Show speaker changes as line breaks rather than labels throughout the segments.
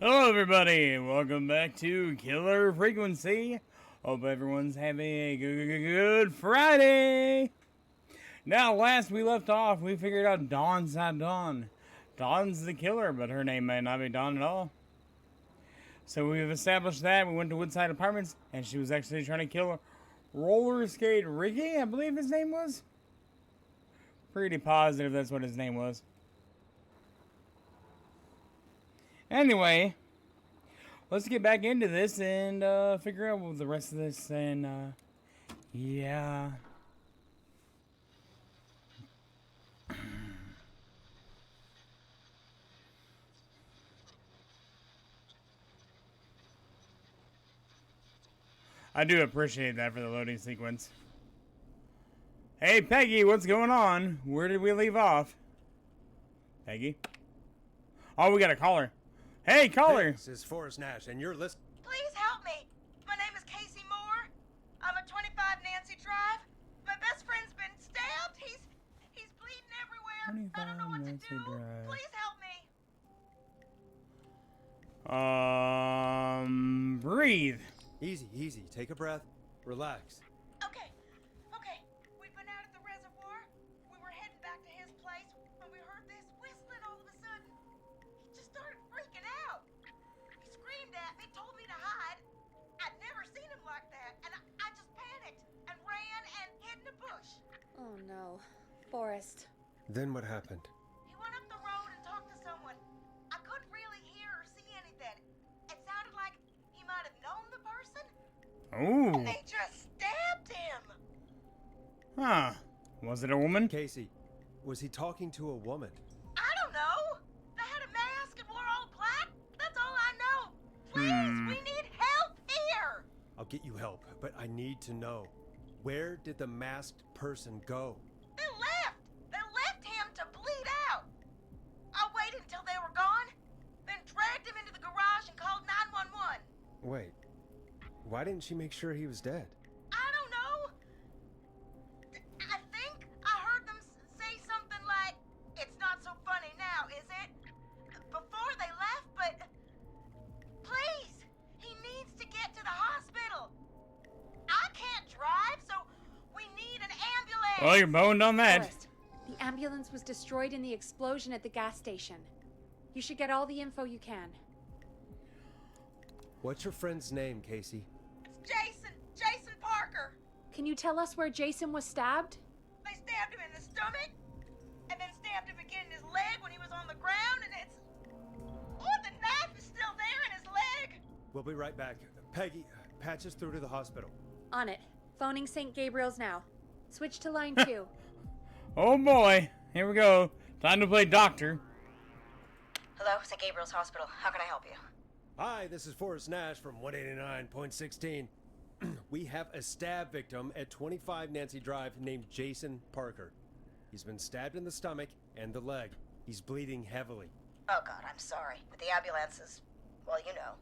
Hello, everybody. Welcome back to Killer Frequency. Hope everyone's having a good Friday. Now, last we left off, we figured out Dawn's not Dawn. Dawn's the killer, but her name might not be Dawn at all. So we've established that. We went to Woodside Apartments, and she was actually trying to kill Roller Skate Ricky, I believe his name was. Pretty positive that's what his name was. Anyway, let's get back into this and figure out the rest of this. And yeah. I do appreciate that for the loading sequence. Hey, Peggy, what's going on? Where did we leave off? Peggy? Oh, we got a caller. Hey, caller!
This is Forrest Nash, and you're listening.
Please help me. My name is Casey Moore. I'm at 25 Nancy Drive. My best friend's been stabbed. He's bleeding everywhere. I don't know what to
Nancy
do.
Drive.
Please help me.
Breathe.
Easy. Take a breath. Relax.
Okay. We've been out at the reservoir. We were heading back to his place when we heard this whistling all of a sudden. He just started freaking out. He screamed at me, told me to hide. I'd never seen him like that, and I just panicked and ran and hid in a bush.
Oh no. Forrest.
Then what happened?
He went up the road and talked to someone. I couldn't really hear or see anything. It sounded like he might have known the person.
Ooh.
And they just stabbed him.
Huh. Was it a woman?
Casey, was he talking to a woman?
I don't know. They had a mask and wore all black. That's all I know. Please, we need help here.
I'll get you help, but I need to know. Where did the masked person go?
They left. They left him to bleed out. I waited until they were gone, then dragged him into the garage and called 911.
Wait, why didn't she make sure he was dead?
I don't know. I think I heard them say something like, "It's not so funny now, is it?" before they left, but please, he needs to get to the hospital. I can't drive, so we need an ambulance.
Well, you're boned on that.
Forrest. The ambulance was destroyed in the explosion at the gas station. You should get all the info you can.
What's your friend's name, Casey?
It's Jason Parker.
Can you tell us where Jason was stabbed?
They stabbed him in the stomach, and then stabbed him again in his leg when he was on the ground, and it's... Oh, the knife is still there in his leg.
We'll be right back. Peggy, patch us through to the hospital.
On it. Phoning St. Gabriel's now. Switch to line 2.
Oh boy. Here we go. Time to play doctor.
Hello, St. Gabriel's Hospital. How can I help you?
Hi, this is Forrest Nash from 189.16. We have a stab victim at 25 Nancy Drive named Jason Parker. He's been stabbed in the stomach and the leg. He's bleeding heavily.
Oh, God, I'm sorry. But the ambulance is... well, you know.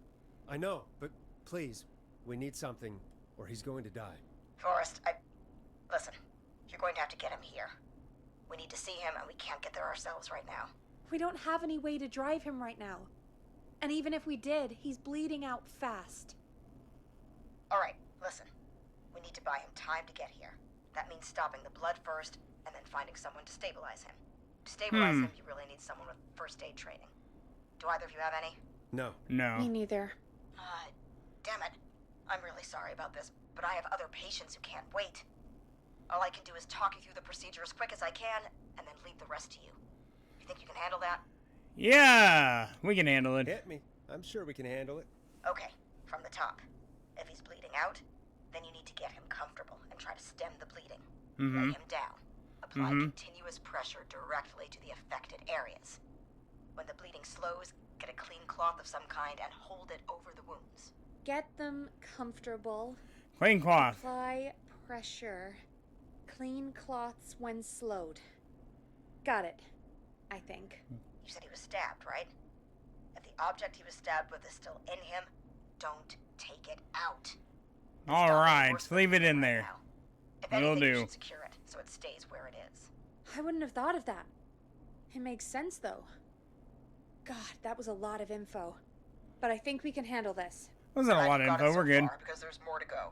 I know, but please, we need something or he's going to die.
Forrest, Listen, you're going to have to get him here. We need to see him, and we can't get there ourselves right now.
We don't have any way to drive him right now. And even if we did, he's bleeding out fast.
All right, listen. We need to buy him time to get here. That means stopping the blood first, and then finding someone to stabilize him. To stabilize him, you really need someone with first aid training. Do either of you have any?
No.
No.
Me neither.
Damn it. I'm really sorry about this, but I have other patients who can't wait. All I can do is talk you through the procedure as quick as I can, and then leave the rest to you. You think you can handle that?
Yeah, we can handle it.
Hit me. I'm sure we can handle it.
Okay, from the top. If he's bleeding out, then you need to get him comfortable and try to stem the bleeding. Lay him down. Apply continuous pressure directly to the affected areas. When the bleeding slows, get a clean cloth of some kind and hold it over the wounds.
Get them comfortable.
Clean cloth.
Apply pressure. Clean cloths when slowed. Got it. I think.
You said he was stabbed, right? If the object he was stabbed with is still in him, don't take it out.
All right, leave it in there.
If
Will
anything, you
do.
should secure it so it stays where it is.
I wouldn't have thought of that. It makes sense, though. God, that was a lot of info. but I think we can handle this.
Wasn't a
Glad
lot
you
of
got it
info.
so
We're good.
far, because there's more to go.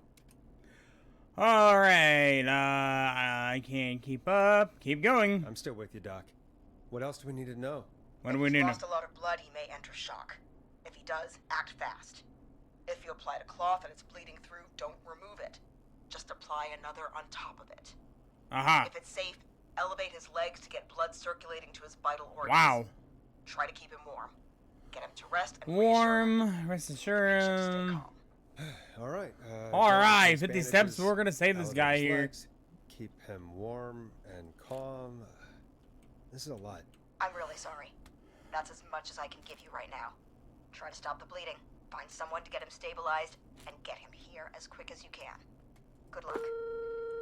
Alright, I can't keep up. Keep going.
I'm still with you, Doc. What else do we need to know?
What do
If
we
he's
need to
lost a lot of blood, he may enter shock. If he does, act fast. If you applied a cloth and it's bleeding through, don't remove it. Just apply another on top of it.
Aha.
If it's safe, elevate his legs to get blood circulating to his vital organs.
Wow.
Try to keep him warm. Get him to rest and reassure him.
Warm. Rest
The patient stay
assured.
calm.
All right.
Alright,
these
50 steps.
bandages,
We're gonna save this
elevate
guy
his
here.
legs, keep him warm and calm. This is a lot.
I'm really sorry. That's as much as I can give you right now. Try to stop the bleeding. Find someone to get him stabilized and get him here as quick as you can. Good luck.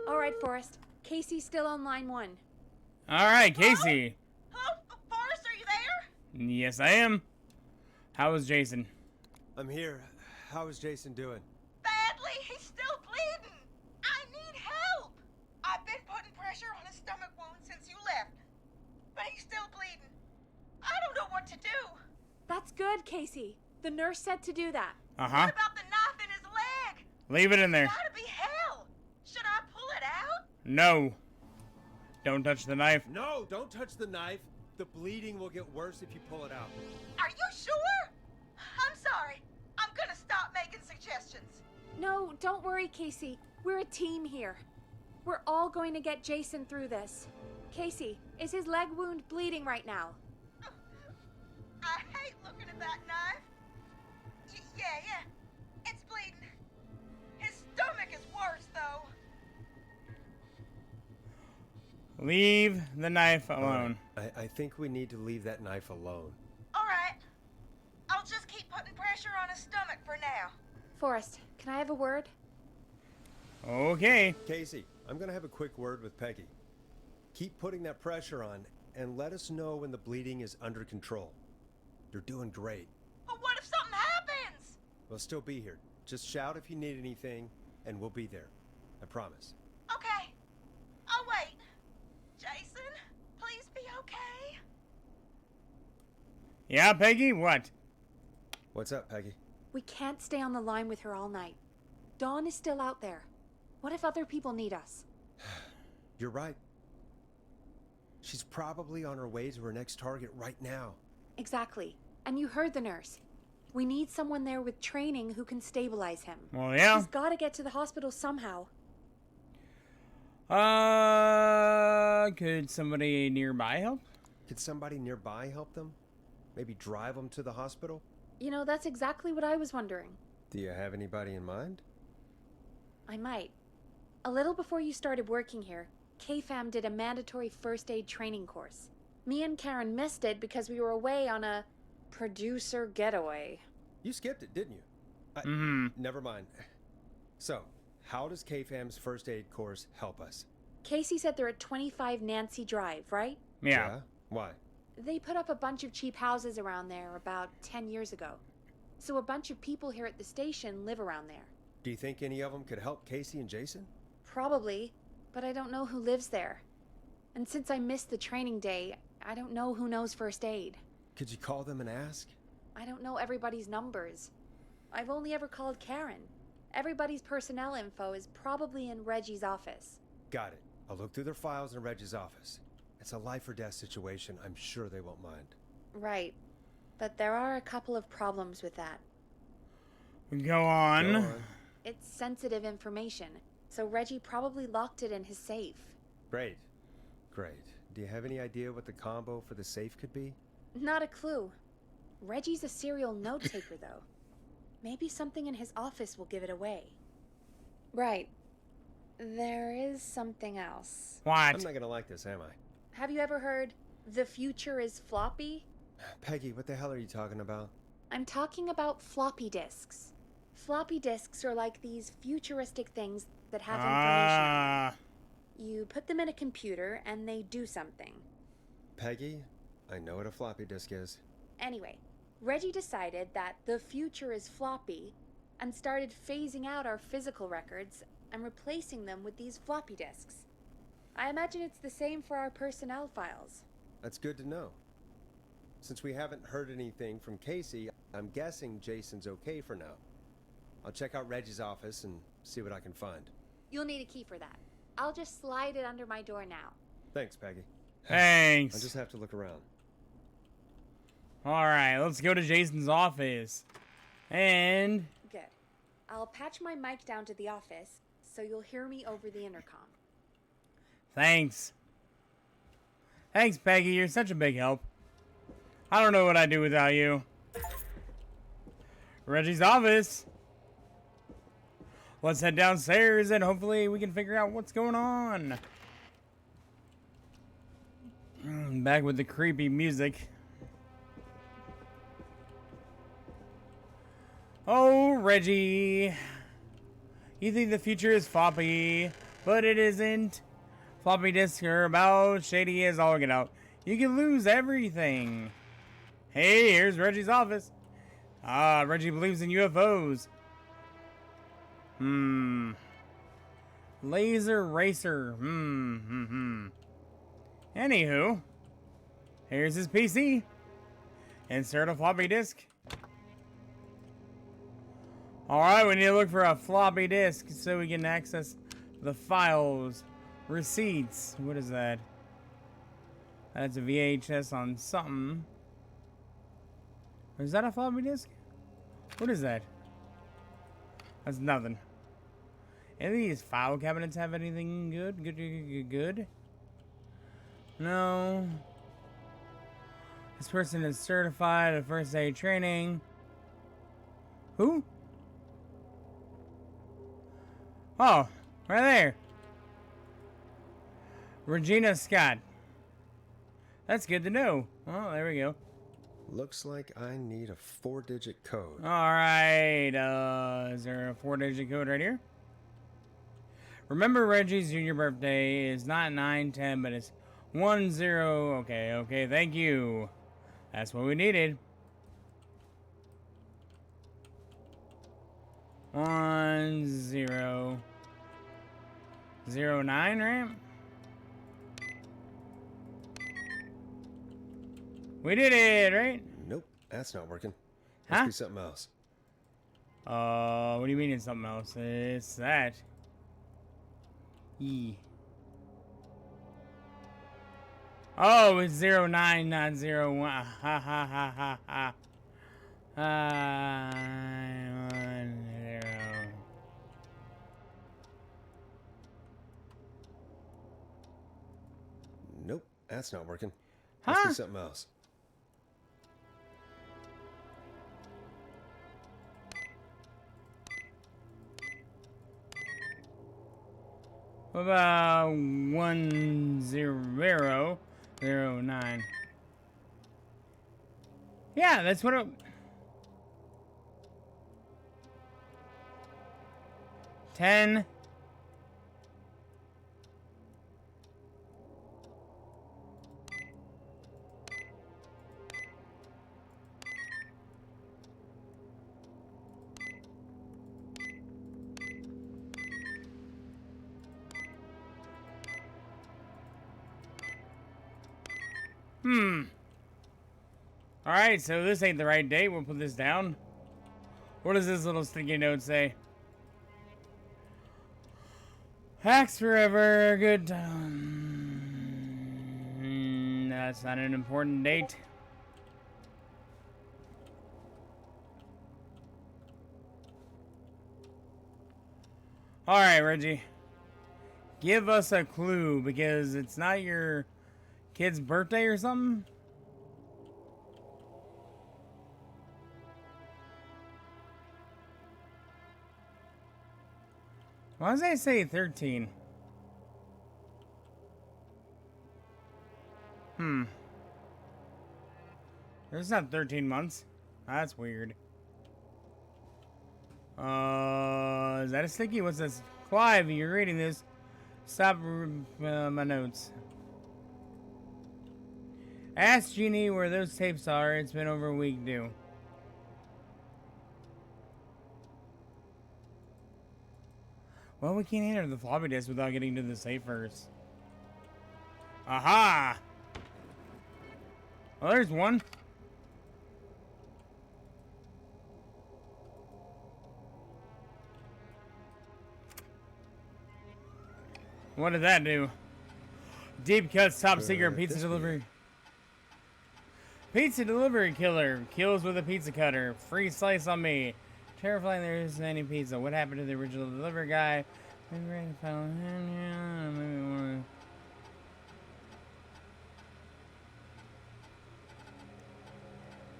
All right, Forrest. Casey's still on line 1.
Alright, Casey.
Hello, Forrest, are you there?
Yes, I am. How is Jason?
I'm here. How is Jason doing?
Badly, he's still bleeding. I need help. I've been putting pressure on his stomach wound since you left, but he's still bleeding. I don't know what to do.
That's good, Casey. The nurse said to do that.
Uh-huh.
What about the knife in his leg?
Leave it in there.
Gotta be hell. Should I pull it out?
No. Don't touch the knife.
No, don't touch the knife. The bleeding will get worse if you pull it out.
Are you sure? I'm sorry. I'm gonna stop making suggestions.
No, don't worry, Casey. We're a team here. We're all going to get Jason through this. Casey, is his leg wound bleeding right now?
I hate looking at that knife. Yeah. It's bleeding. His stomach is worse, though.
Leave the knife alone.
I think we need to leave that knife alone.
All right. I'll just keep putting pressure on his stomach for now.
Forrest, can I have a word?
Okay.
Casey, I'm gonna have a quick word with Peggy. Keep putting that pressure on and let us know when the bleeding is under control. You're doing great.
But what if something happens?
We'll still be here. Just shout if you need anything, and we'll be there. I promise.
Okay. I'll wait. Jason, please be okay.
Yeah, Peggy? What?
What's up, Peggy?
We can't stay on the line with her all night. Dawn is still out there. What if other people need us?
You're right. She's probably on her way to her next target right now.
Exactly. And you heard the nurse. We need someone there with training who can stabilize him.
Well, yeah.
He's got to get to the hospital somehow.
Could somebody nearby help?
Could somebody nearby help them? Maybe drive them to the hospital?
You know, that's exactly what I was wondering.
Do you have anybody in mind?
I might. A little before you started working here, KFAM did a mandatory first aid training course. Me and Karen missed it because we were away on a producer getaway.
You skipped it, didn't you?
Mm-hmm.
Never mind. So, how does KFAM's first aid course help us?
Casey said they're at 25 Nancy Drive, right?
Yeah.
Why?
They put up a bunch of cheap houses around there about 10 years ago. So a bunch of people here at the station live around there.
Do you think any of them could help Casey and Jason?
Probably, but I don't know who lives there. And since I missed the training day, I don't know who knows first aid.
Could you call them and ask?
I don't know everybody's numbers. I've only ever called Karen. Everybody's personnel info is probably in Reggie's office.
Got it. I'll look through their files in Reggie's office. It's a life or death situation. I'm sure they won't mind.
Right. But there are a couple of problems with that.
Go on.
Go on.
It's sensitive information, so Reggie probably locked it in his safe.
Great. Great. Do you have any idea what the combo for the safe could be?
Not a clue. Reggie's a serial note taker, though. Maybe something in his office will give it away. Right. There is something else.
What?
I'm not gonna like this, am I?
Have you ever heard, the future is floppy?
Peggy, what the hell are you talking about?
I'm talking about floppy disks. Floppy disks are like these futuristic things that have information on them. You put them in a computer and they do something.
Peggy, I know what a floppy disk is.
Anyway, Reggie decided that the future is floppy and started phasing out our physical records and replacing them with these floppy disks. I imagine it's the same for our personnel files.
That's good to know. Since we haven't heard anything from Casey, I'm guessing Jason's okay for now. I'll check out Reggie's office and see what I can find.
You'll need a key for that. I'll just slide it under my door now.
Thanks, Peggy.
Thanks.
I just have to look around.
Alright, let's go to Jason's office. And...
Good. I'll patch my mic down to the office, so you'll hear me over the intercom.
thanks. Thanks, Peggy. You're such a big help. I don't know what I'd do without you. Reggie's office. Let's head downstairs and hopefully we can figure out what's going on. Back with the creepy music. Oh, Reggie. You think the future is floppy, but it isn't. Floppy disks are about shady as all get out. You can lose everything. Hey, here's Reggie's office. Ah, Reggie believes in UFOs. Laser Racer. Anywho, here's his PC. Insert a floppy disk. Alright, we need to look for a floppy disk so we can access the files. Receipts. What is that? That's a VHS on something. Is that a floppy disk? What is that? That's nothing. Any of these file cabinets have anything good? Good? No. This person is certified at first aid training. Who? Oh, right there. Regina Scott. That's good to know. Well, there we go.
Looks like I need a 4-digit code.
Alright, is there a 4-digit code right here? Remember Reggie's junior birthday is not 9/10, but it's 10. Okay, thank you. That's what we needed. 1009, right? We did it, right?
Nope, that's not working.
Huh?
Must be something else.
What do you mean it's something else? It's that. Oh, it's 09, not 01. Ha ha ha ha ha. 10.
Nope, that's not working. Must
Huh?
be something else.
What about 1009? Yeah, that's what it... 10. Alright, so this ain't the right date. We'll put this down. What does this little sticky note say? Hacks forever. Good time. That's not an important date. Alright, Reggie. Give us a clue because it's not your kid's birthday or something? Why does it say 13? There's not 13 months. That's weird. Is that a sticky? What's this? Clive, you're reading this. Stop my notes. Ask Jeannie where those tapes are. It's been over a week due. Well, we can't enter the floppy disk without getting to the safe first. Aha! Well, there's one. What did that do? Deep cuts, top secret,
Could
pizza
this be
delivery. Pizza delivery killer kills with a pizza cutter. Free slice on me. Terrifying there isn't any pizza. What happened to the original delivery guy?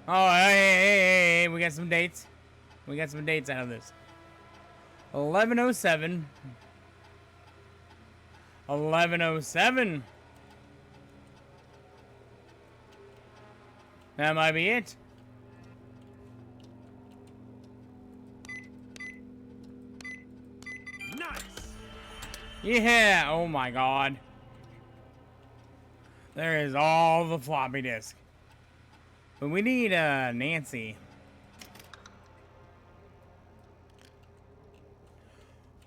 Oh, hey, we got some dates. We got some dates out of this. 11:07. 11:07. That might be it.
Nice.
Yeah. Oh my God. There is all the floppy disk. But we need Nancy.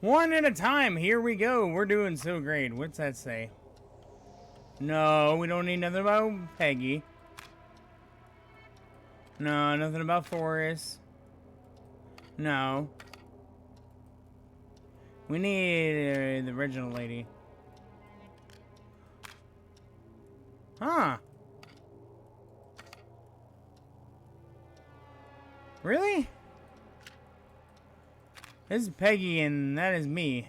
One at a time. Here we go. We're doing so great. What's that say? No, we don't need nothing about Peggy. No, nothing about Forrest. No. We need the original lady. Huh. Really? This is Peggy and that is me.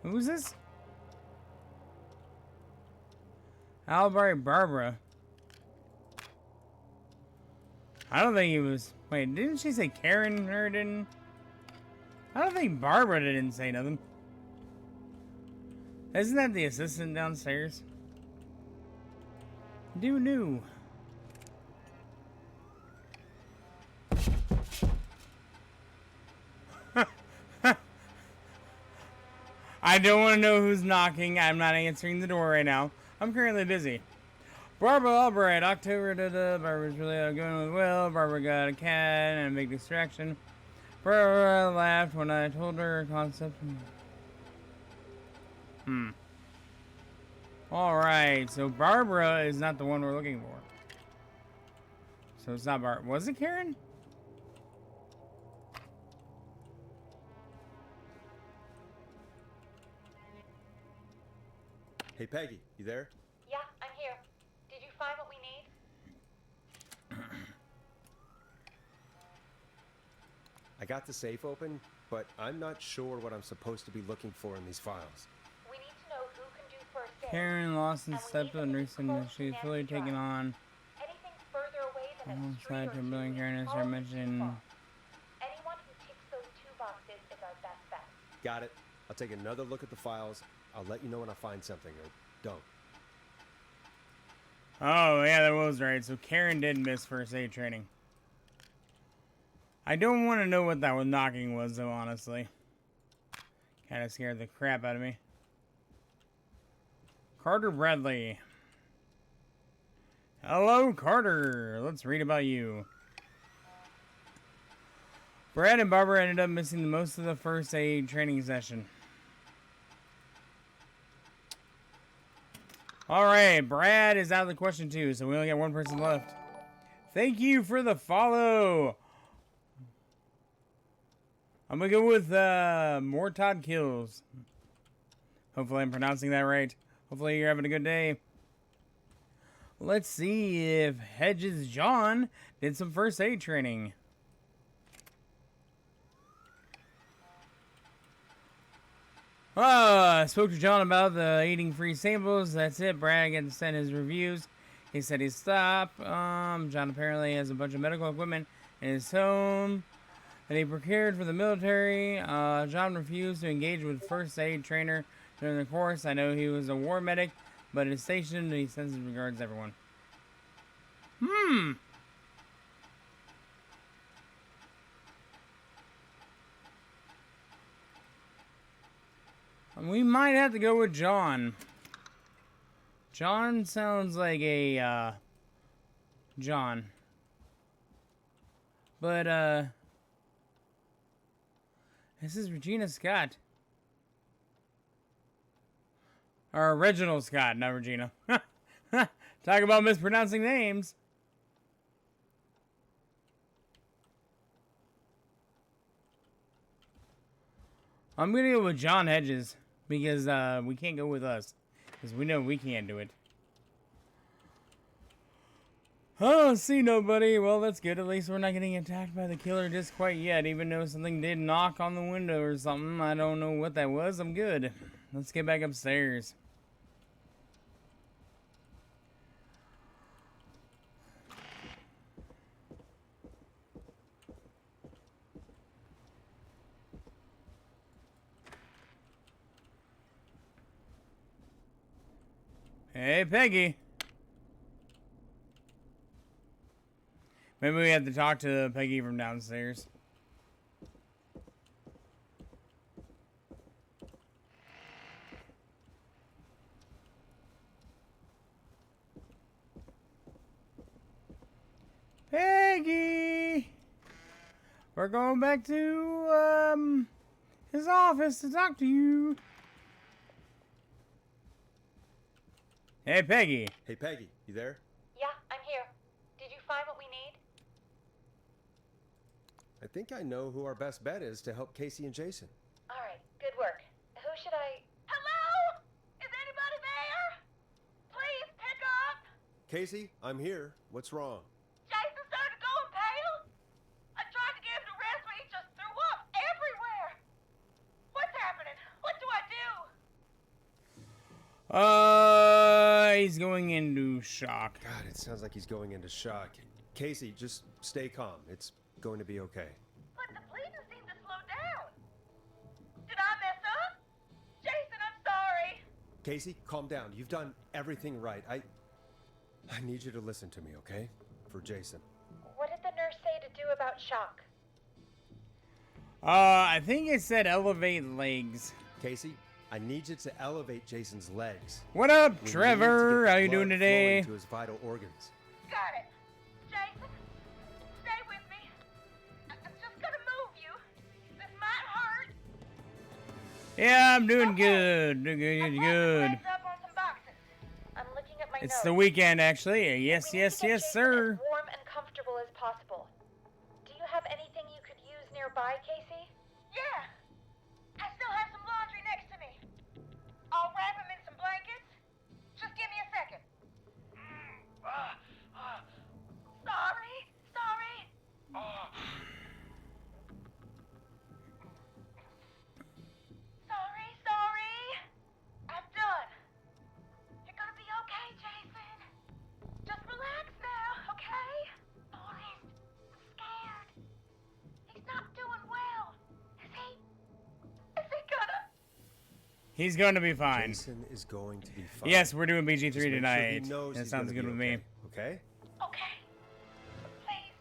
Who's this? Albright Barbara. I don't think he was... Wait, didn't she say Karen or didn't? I don't think Barbara didn't say nothing. Isn't that the assistant downstairs? Do new. I don't want to know who's knocking. I'm not answering the door right now. I'm currently busy. Barbara Albright, October, Barbara's really going with Will. Barbara got a cat and a big distraction. Barbara laughed when I told her her concept. Alright, so Barbara is not the one we're looking for. So it's not Barbara. Was it Karen?
Hey, Peggy, you there?
Yeah, I'm here. Did you find what we need?
I got the safe open, but I'm not sure what I'm supposed to be looking for in these files.
We need to know who can do first aid.
Karen lost and stepped on recently.
close to
She's fully
Nancy
taken
Drive.
on.
Anything further away than a street
Alongside
or
her
two
building,
is
Karen has her
always
mention.
too far. Anyone who ticks those two boxes is our best bet.
Got it. I'll take another look at the files. I'll let you know when I find something, or don't.
Oh, yeah, that was right. So Karen did miss first aid training. I don't want to know what that with knocking was, though, honestly. Kind of scared the crap out of me. Carter Bradley. Hello, Carter. Let's read about you. Brad and Barbara ended up missing the most of the first aid training session. Alright, Brad is out of the question too, so we only got one person left. Thank you for the follow. I'm gonna go with Mortod Kills. Hopefully I'm pronouncing that right. Hopefully you're having a good day. Let's see if Hedges John did some first aid training. I spoke to John about the eating free samples. That's it. Brad got to send his reviews. He said he'd stop. John apparently has a bunch of medical equipment in his home that he procured for the military. John refused to engage with first aid trainer during the course. I know he was a war medic, but is stationed and he sends his regards to everyone. We might have to go with John. John sounds like a, John. But, this is Regina Scott. Or Reginald Scott, not Regina. Talk about mispronouncing names. I'm gonna go with John Hedges because we can't go with us because we know we can't do it. Oh, see nobody. Well, that's good. At least we're not getting attacked by the killer just quite yet. Even though something did knock on the window or something. I don't know what that was. I'm good. Let's get back upstairs. Hey, Peggy. Maybe we have to talk to Peggy from downstairs. Peggy! We're going back to, his office to talk to you. Hey, Peggy.
Hey, Peggy, you there?
Yeah, I'm here. Did you find what we need?
I think I know who our best bet is to help Casey and Jason.
All right, good work. Who should I...
Hello? Is anybody there? Please pick up.
Casey, I'm here. What's wrong?
Jason started going pale. I tried to get him to rest, but he just threw up everywhere. What's happening? What do I do?
He's going into shock.
God, it sounds like he's going into shock. Casey, just stay calm. It's going to be okay.
But the bleeding seemed to slow down. Did I mess up? Jason, I'm sorry.
Casey, calm down. You've done everything right. I need you to listen to me, okay? For Jason.
What did the nurse say to do about shock?
I think it said elevate legs.
Casey, I need you to elevate Jason's legs.
What up,
We need to
Trevor?
get
How you
blood
doing today?
flowing to his vital organs.
Got it. Jason, stay with me. I'm just gonna move you. This might hurt.
Yeah, I'm doing
Okay.
good. Doing
I
good,
propped
good.
his legs up on some boxes.
I'm looking at my
It's
notes.
the weekend, actually. Yes,
We need
yes,
to get
yes,
Jason
sir.
as warm and comfortable as possible. Do you have anything you could use nearby, Casey?
Yeah. I still have some laundry next to me. I'll wrap him in some blankets. Just give me a second. Sorry. Sorry. I'm done. You're gonna be okay, Jason. Just relax now, okay? Forrest, I'm scared. He's not doing well. Is he? Is he gonna?
He's going to be fine.
Jason is going to be fine.
Yes, we're doing BG3
Just make sure he
tonight.
knows
That
he's
sounds
gonna
good with
be
me.
okay.
Okay. Please.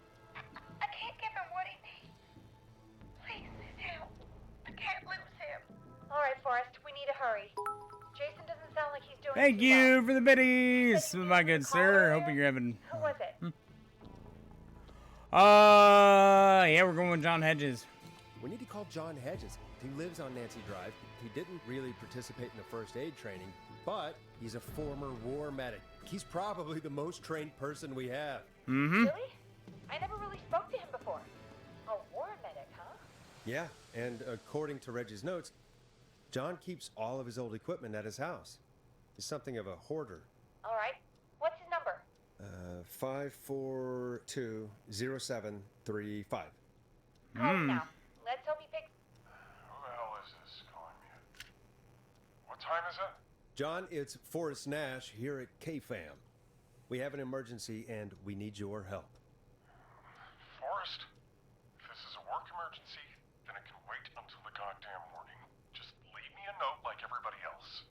I can't give him what he needs. Please, help. I can't lose him.
All right, Forrest, we need to hurry. Jason doesn't sound like he's doing
Thank
too
you
well.
for the biddies,
Said you
my
needed
good
to call
sir.
earlier?
Hope you're having.
Who was it?
Yeah, we're going with John Hedges.
We need to call John Hedges. He lives on Nancy Drive. He didn't really participate in the first aid training, but he's a former war medic. He's probably the most trained person we have.
Mm-hmm.
Really? I never really spoke to him before. A war medic, huh?
Yeah, and according to Reggie's notes, John keeps all of his old equipment at his house. He's something of a hoarder.
All right. What's his number?
5420735.
Call him now. Let's hope he picks.
Who the hell is this calling me? What time is it?
John, it's Forrest Nash here at KFAM. We have an emergency and we need your help.
Forrest, if this is a work emergency, then it can wait until the goddamn morning. Just leave me a note like everybody else.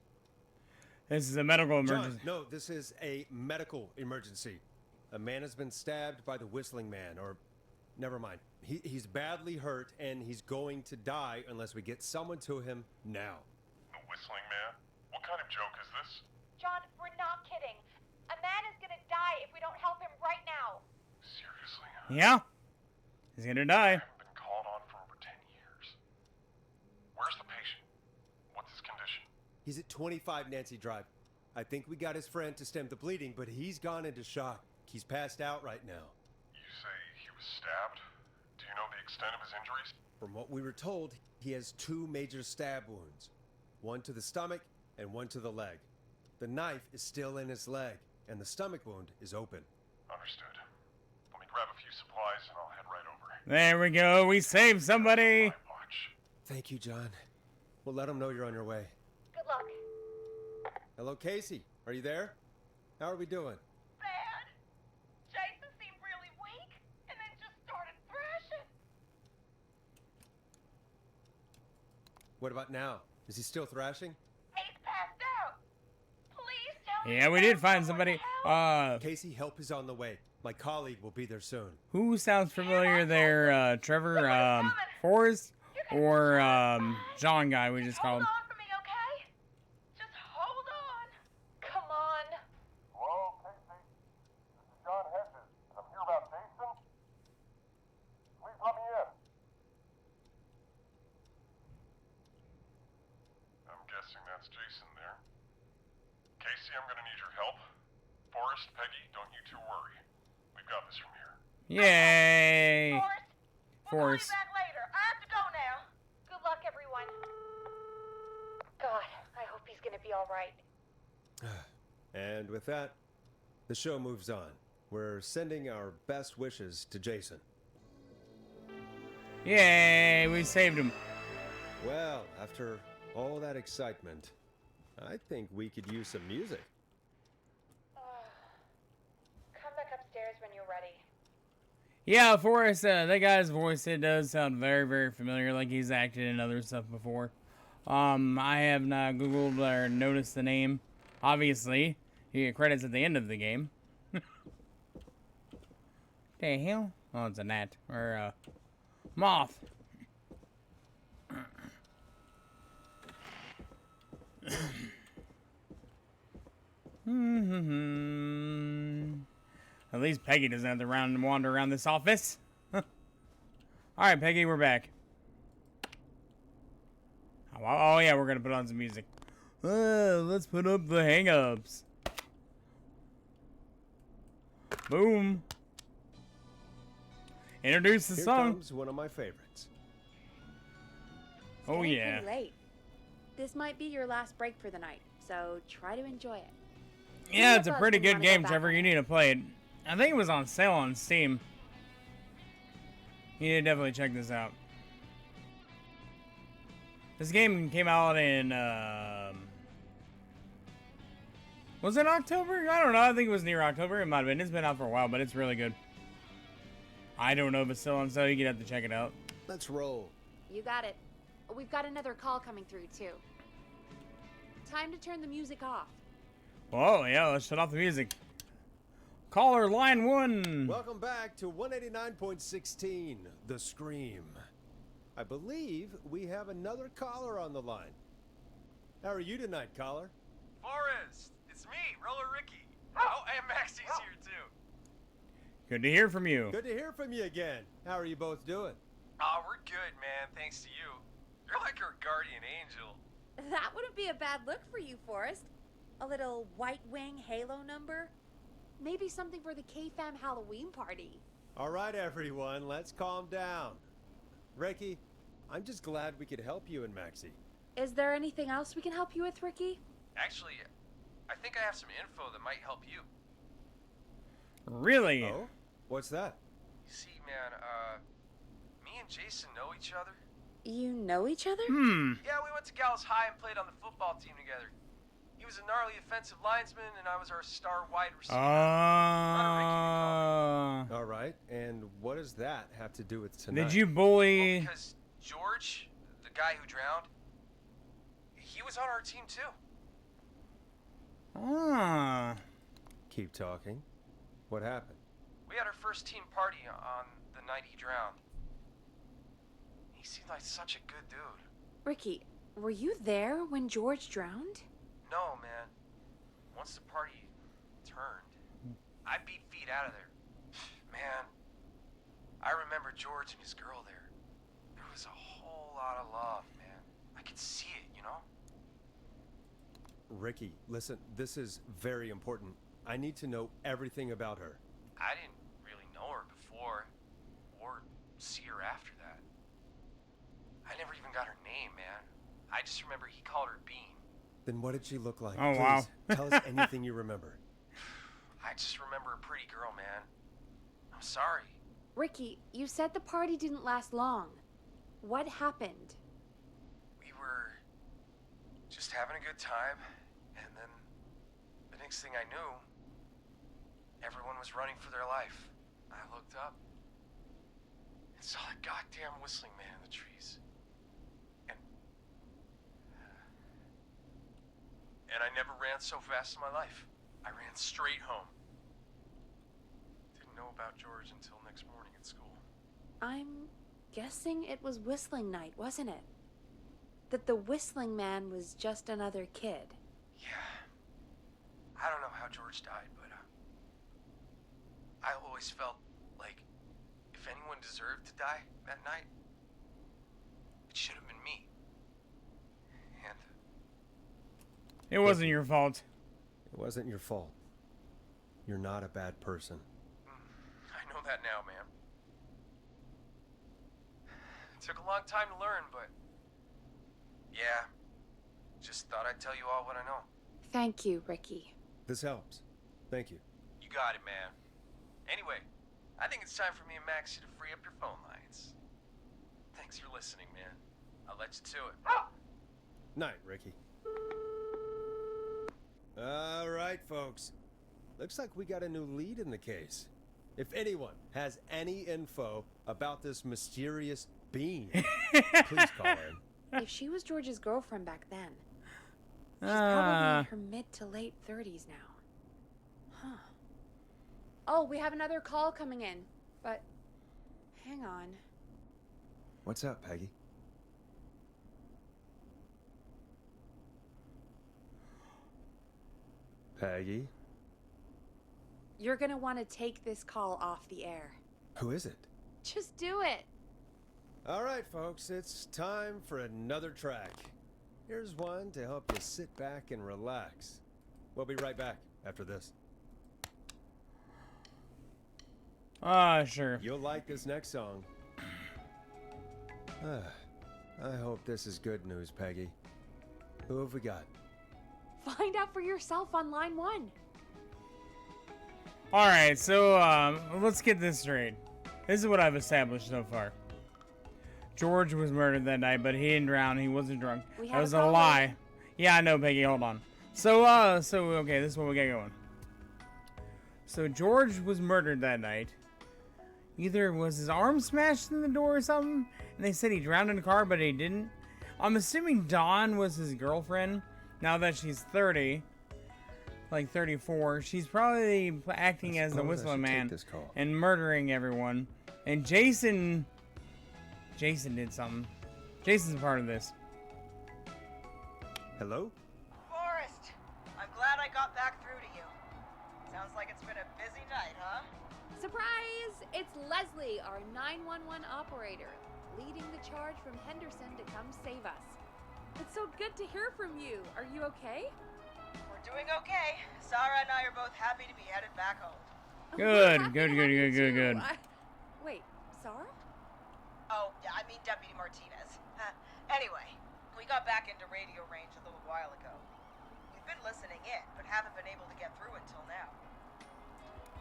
This is a medical
John,
emergency.
no, this is a medical emergency. A man has been stabbed by the Whistling Man, or never mind. He's badly hurt and he's going to die unless we get someone to him now.
The Whistling Man? What kind of joke is this?
John, we're not kidding. A man is gonna die if we don't help him right now.
Seriously?
Yeah, he's gonna die.
I haven't been called on for over 10 years. Where's the patient? What's his condition?
He's at 25 Nancy Drive. I think we got his friend to stem the bleeding, but he's gone into shock. He's passed out right now.
You say he was stabbed? Do you know the extent of his injuries?
From what we were told, he has 2 major stab wounds. One to the stomach and one to the leg. The knife is still in his leg, and the stomach wound is open.
Understood. Let me grab a few supplies and I'll head right over.
There we go. We saved somebody.
My watch.
Thank you, John. We'll let him know you're on your way.
Good luck.
Hello, Casey. Are you there? How are we doing?
Bad. Jason seemed really weak and then just started thrashing.
What about now? Is he still thrashing?
He's passed out. Please tell me.
Yeah, we did find
someone
somebody.
to help.
Casey, help is on the way. My colleague will be there soon.
Who sounds familiar there? Trevor, Forrest, or John guy we just called.
Hold on for me, okay? Just hold on. Come on.
Hello, Casey. This is John Hedges. I'm here about Jason. Please let me in. I'm guessing that's Jason there. Casey, I'm gonna need your help. Forrest, Peggy, don't you two worry. We've got this from here.
Yay!
Forrest, we'll
Forrest.
call you back later. I have to go now. Good luck, everyone. God, I hope he's gonna be all right.
And with that, the show moves on. We're sending our best wishes to Jason.
Yay! We saved him.
Well, after all that excitement, I think we could use some music.
Come back upstairs when you're ready.
Yeah, Forrest, that guy's voice, it does sound very, very familiar, like he's acted in other stuff before. I have not Googled or noticed the name. Obviously, you get credits at the end of the game. The hell? Oh, it's a gnat. Or a moth. At least Peggy doesn't have to wander around this office. Alright, Peggy, we're back. Oh, yeah, we're gonna put on some music. Let's put up the hang-ups. Boom. Introduce the
Here
song.
comes one of my favorites.
Oh,
Getting
yeah.
pretty late. This might be your last break for the night, so try to enjoy it.
Yeah, it's a
Us
pretty
when you
good
wanna go
game,
back
Trevor.
on
You
it.
need to play it. I think it was on sale on Steam. You need to definitely check this out. This game came out in, was it October? I don't know. I think it was near October. It might have been. It's been out for a while, but it's really good. I don't know if it's still on sale. You'd have to check it out.
Let's roll.
You got it. We've got another call coming through, too. Time to turn the music off.
Whoa, yeah, let's shut off the music. Caller line 1.
Welcome back to 189.16, The Scream. I believe we have another caller on the line. How are you tonight, caller?
Forrest, it's me, Roller Ricky. Oh, and Maxie's here too.
Good to hear from you.
Good to hear from you again. How are you both doing?
Oh, we're good, man, thanks to you. You're like our guardian angel.
That wouldn't be a bad look for you, Forrest. A little White Wing Halo number? Maybe something for the K-Fam Halloween party.
All right, everyone, let's calm down. Ricky, I'm just glad we could help you and Maxie.
Is there anything else we can help you with, Ricky?
Actually, I think I have some info that might help you.
Really?
Oh? What's that?
You see, man, me and Jason know each other.
You know each other?
Yeah, we went to Gallows High and played on the football team together. He was a gnarly offensive linesman, and I was our star wide receiver.
All right, and what does that have to do with tonight?
Did you
Well,
bully...
because George, the guy who drowned, he was on our team too.
Ah.
Keep talking. What happened?
We had our first team party on the night he drowned. He seemed like such a good dude.
Ricky, were you there when George drowned?
No, man. Once the party turned, I beat feet out of there. Man, I remember George and his girl there. There was a whole lot of love, man. I could see it, you know?
Ricky, listen, this is very important. I need to know everything about her.
I didn't really know her before, or see her after that. name, man. I just remember he called her Bean.
Then what did she look like?
Oh,
Please,
wow.
tell us anything you remember.
I just remember a pretty girl, man. I'm sorry.
Ricky, you said the party didn't last long. What happened?
We were just having a good time, and then the next thing I knew, everyone was running for their life. I looked up and saw that goddamn whistling man in the trees. And I never ran so fast in my life. I ran straight home. Didn't know about George until next morning at school.
I'm guessing it was whistling night, wasn't it? That the whistling man was just another kid.
Yeah. I don't know how George died, but I always felt like if anyone deserved to die that night, it should have been me. And
It wasn't your fault.
It wasn't your fault. You're not a bad person.
I know that now, man. It took a long time to learn, but yeah, just thought I'd tell you all what I know.
Thank you, Ricky.
This helps. Thank you.
You got it, man. Anyway, I think it's time for me and Maxie to free up your phone lines. Thanks for listening, man. I'll let you to it.
Night, Ricky. All right, folks. Looks like we got a new lead in the case. If anyone has any info about this mysterious being, please call in.
If she was George's girlfriend back then, she's probably in her mid to late 30s now. Huh. Oh, we have another call coming in, but hang on.
What's up, Peggy? Peggy?
You're gonna want to take this call off the air.
Who is it?
Just do it.
All right, folks, it's time for another track. Here's one to help you sit back and relax. We'll be right back after this.
Sure.
You'll like this next song. I hope this is good news, Peggy. Who have we got?
Find out for yourself on line 1.
Alright, so, let's get this straight. This is what I've established so far. George was murdered that night, but he didn't drown. He wasn't drunk.
We
That
had a
was a
problem.
lie. Yeah, I know, Peggy. Hold on. So, okay, this is what we got going. So, George was murdered that night. Either was his arm smashed in the door or something, and they said he drowned in the car, but he didn't. I'm assuming Dawn was his girlfriend. Now that she's 30, like 34, she's probably acting as the
suppose I
Whistling
should take
Man
this call.
and murdering everyone. And Jason did something. Jason's a part of this.
Hello?
Forrest, I'm glad I got back through to you. Sounds like it's been a busy night, huh?
Surprise! It's Leslie, our 911 operator, leading the charge from Henderson to come save us. It's so good to hear from you. Are you okay?
We're doing okay. Sarah and I are both happy to be headed back home.
Good,
We're happy
good,
to
good,
have you
good, good,
too.
good.
Wait, Sarah?
Oh, yeah, I mean Deputy Martinez. Anyway, we got back into radio range a little while ago. We've been listening in, but haven't been able to get through until now.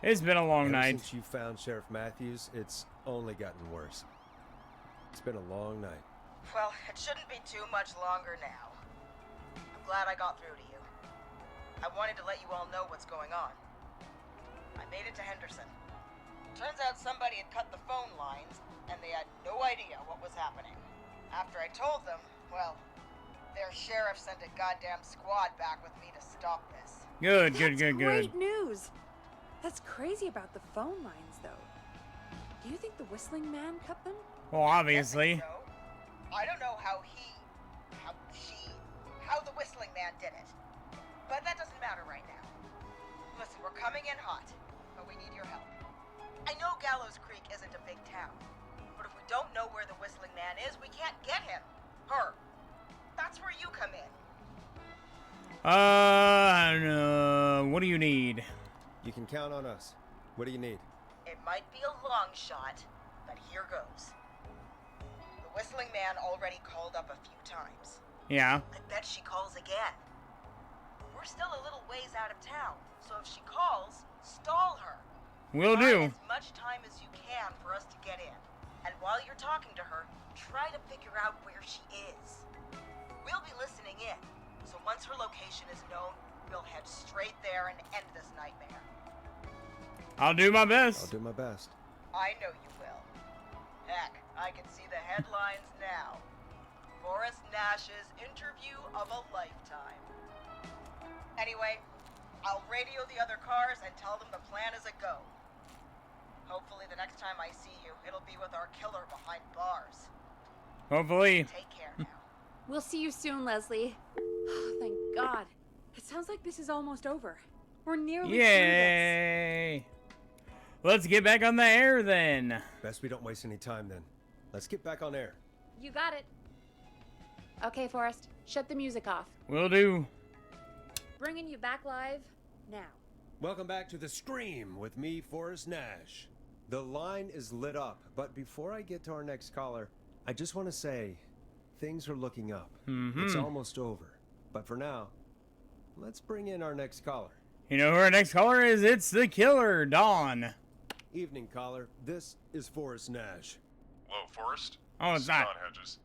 It's been a long
Ever
night.
since you found Sheriff Matthews, it's only gotten worse. It's been a long night.
Well, it shouldn't be too much longer now. I'm glad I got through to you. I wanted to let you all know what's going on. I made it to Henderson. Turns out somebody had cut the phone lines, and they had no idea what was happening. After I told them, well, their sheriff sent a goddamn squad back with me to stop this.
Good,
That's
good, good,
great news. That's crazy about the phone lines, though. Do you think the Whistling Man cut them?
Well, obviously.
Guessing so. I don't know how the Whistling Man did it. But that doesn't matter right now. Listen, we're coming in hot, but we need your help. I know Gallows Creek isn't a big town, but if we don't know where the Whistling Man is, we can't get him. Her. That's where you come in.
I don't know. What do you need?
You can count on us. What do you need?
It might be a long shot, but here goes. The Whistling Man already called up a few times.
Yeah.
I bet she calls again. We're still a little ways out of town, so if she calls, stall her.
Will
Buy
do.
as much time as you can for us to get in. And while you're talking to her, try to figure out where she is. We'll be listening in, so once her location is known, we'll head straight there and end this nightmare.
I'll do my
I'll
best.
do my best.
I know you will. Heck, I can see the headlines now. Forrest Nash's interview of a lifetime. Anyway, I'll radio the other cars and tell them the plan is a go. Hopefully the next time I see you, it'll be with our killer behind bars.
Hopefully.
Take care now.
We'll see you soon, Leslie. Thank God. It sounds like this is almost over. We're nearly through this.
Yay! Let's get back on the air then.
Best we don't waste any time then. Let's get back on air.
You got it. Okay, Forrest, shut the music off.
Will do.
Bringing you back live now.
Welcome back to The Scream with me, Forrest Nash. The line is lit up, but before I get to our next caller, I just want to say things are looking up. It's almost over. But for now, let's bring in our next caller.
You know who our next caller is? It's the killer, Dawn.
Evening, caller. This is Forrest Nash.
Hello, Forrest.
Oh,
This
it's
is
not.
John Hedges.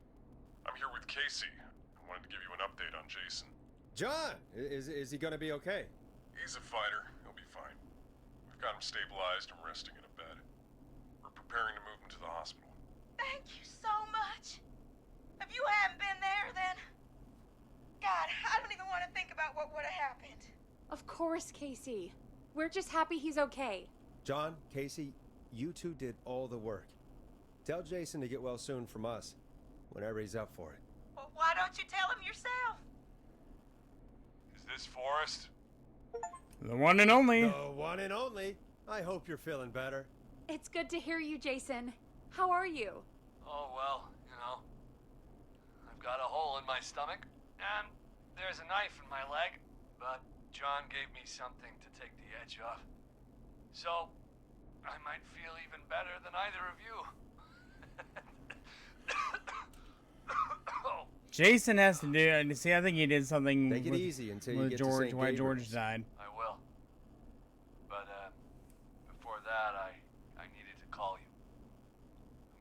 I'm here with Casey. I wanted to give you an update on Jason.
John, is he gonna be okay?
He's a fighter. He'll be fine. We've got him stabilized and resting in a bed. We're preparing to move him to the hospital.
Thank you so much. If you hadn't been there, then... God, I don't even want to think about what would have happened.
Of course, Casey. We're just happy he's okay.
John, Casey, you two did all the work. Tell Jason to get well soon from us, whenever he's up for it.
Well, why don't you tell him yourself?
Is this Forrest?
The one and only.
The one and only. I hope you're feeling better.
It's good to hear you, Jason. How are you?
Oh, well, you know. I've got a hole in my stomach, and there's a knife in my leg, but John gave me something to take the edge off. So, I might feel even better than either of you. Oh,
Jason has to do. See, I think he did something
Take it
with,
easy until you
with
get
George.
to St.
Why George
Gabriel's.
died.
I will. But, before that, I needed to call you.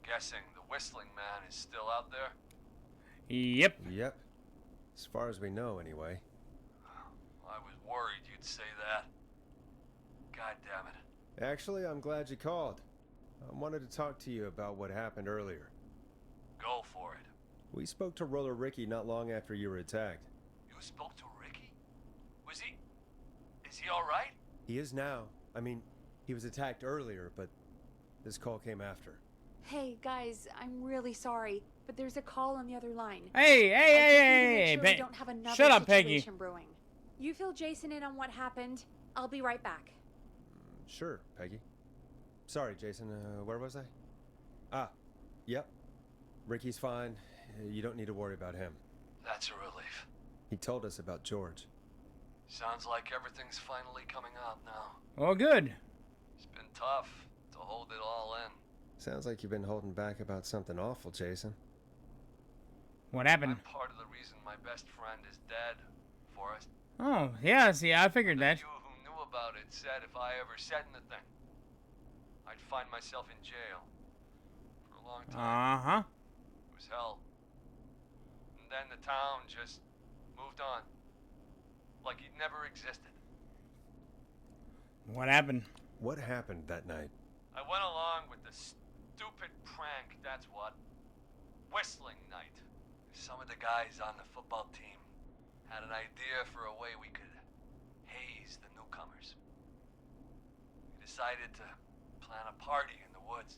I'm guessing the Whistling Man is still out there?
Yep.
Yep. As far as we know, anyway.
I was worried you'd say that. God damn it.
Actually, I'm glad you called. I wanted to talk to you about what happened earlier.
Go for it.
We spoke to Roller Ricky not long after you were attacked.
You spoke to Ricky? Is he alright?
He is now. I mean, he was attacked earlier, but this call came after.
Hey, guys, I'm really sorry, but there's a call on the other line.
Hey, hey,
I
hey,
just need to
hey,
make
hey,
sure we
Pe-
don't have another
Shut up, Peggy.
situation brewing. You fill Jason in on what happened. I'll be right back.
Sure, Peggy. Sorry, Jason. Where was I? Ah, yep. Ricky's fine. You don't need to worry about him.
That's a relief.
He told us about George.
Sounds like everything's finally coming out now.
Well, good.
It's been tough to hold it all in.
Sounds like you've been holding back about something awful, Jason.
What happened?
I'm part of the reason my best friend is dead, Forrest.
Oh, yeah. See, I figured that.
You who knew about it said if I ever said anything, I'd find myself in jail. For a long time.
Uh huh.
It was hell. And then the town just moved on. Like he'd never existed.
What happened?
What happened that night?
I went along with the stupid prank, that's what. Whistling night. Some of the guys on the football team had an idea for a way we could haze the newcomers. We decided to plan a party in the woods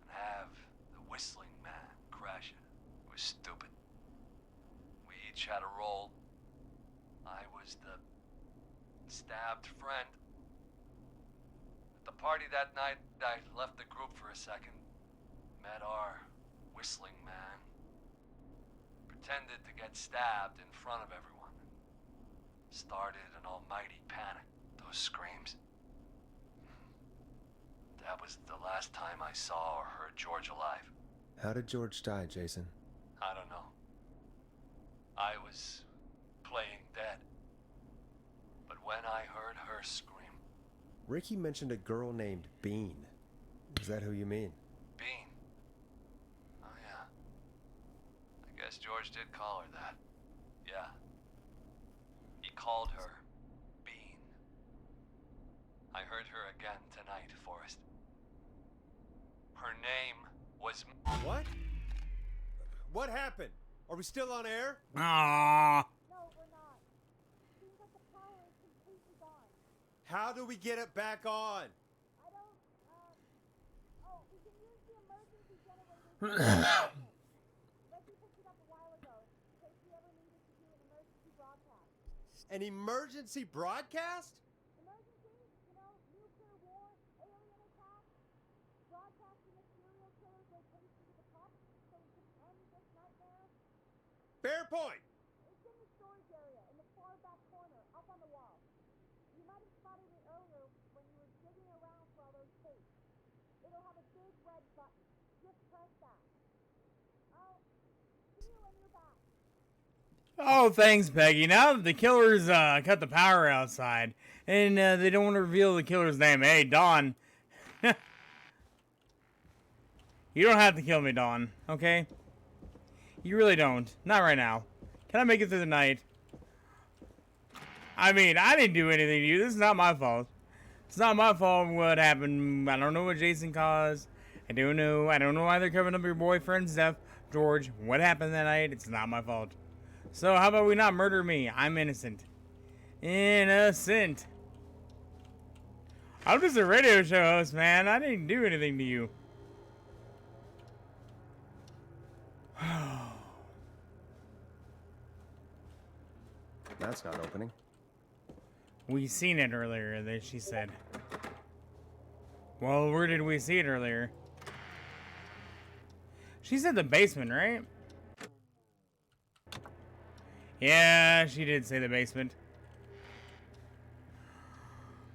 and have the Whistling Man crash it. It was stupid. We each had a role. I was the stabbed friend. At the party that night, I left the group for a second. Met our Whistling Man. Pretended to get stabbed in front of everyone. Started an almighty panic. Those screams. That was the last time I saw or heard George alive.
How did George die, Jason?
I don't know. I was playing dead. But when I heard her scream,
Ricky mentioned a girl named Bean. Is that who you mean?
Bean. Oh, yeah. I guess George did call her that. Yeah. He called her Bean. I heard her again tonight, Forrest. Her name was...
What? What happened? Are we still on air?
Ah.
No, we're not. Seems like the power is completely gone.
How do we get it back on?
I don't, oh, we can use the emergency generator. Reggie picked it up a while ago, in case we ever needed to do an emergency broadcast.
An emergency broadcast?
Emergency? You know, nuclear war, alien attack, broadcasting a serial killer's location to the public so we can end this nightmare.
Fair point.
It's in the storage area, in the far back corner, up on the wall. You might have spotted it earlier when you were digging around for all those tapes. It'll have a big red button. Just press that. I'll see you when you're back.
Oh, thanks, Peggy. Now that the killers cut the power outside, and they don't want to reveal the killer's name. Hey, Dawn. You don't have to kill me, Dawn. Okay? You really don't. Not right now. Can I make it through the night? I mean, I didn't do anything to you. This is not my fault. It's not my fault what happened. I don't know what Jason caused. I don't know. I don't know why they're covering up your boyfriend's death. George, what happened that night? It's not my fault. So how about we not murder me? I'm innocent. Innocent. I'm just a radio show host, man. I didn't do anything to you.
That's not opening.
We seen it earlier, that she said. Well, where did we see it earlier? She said the basement, right? Yeah, she did say the basement.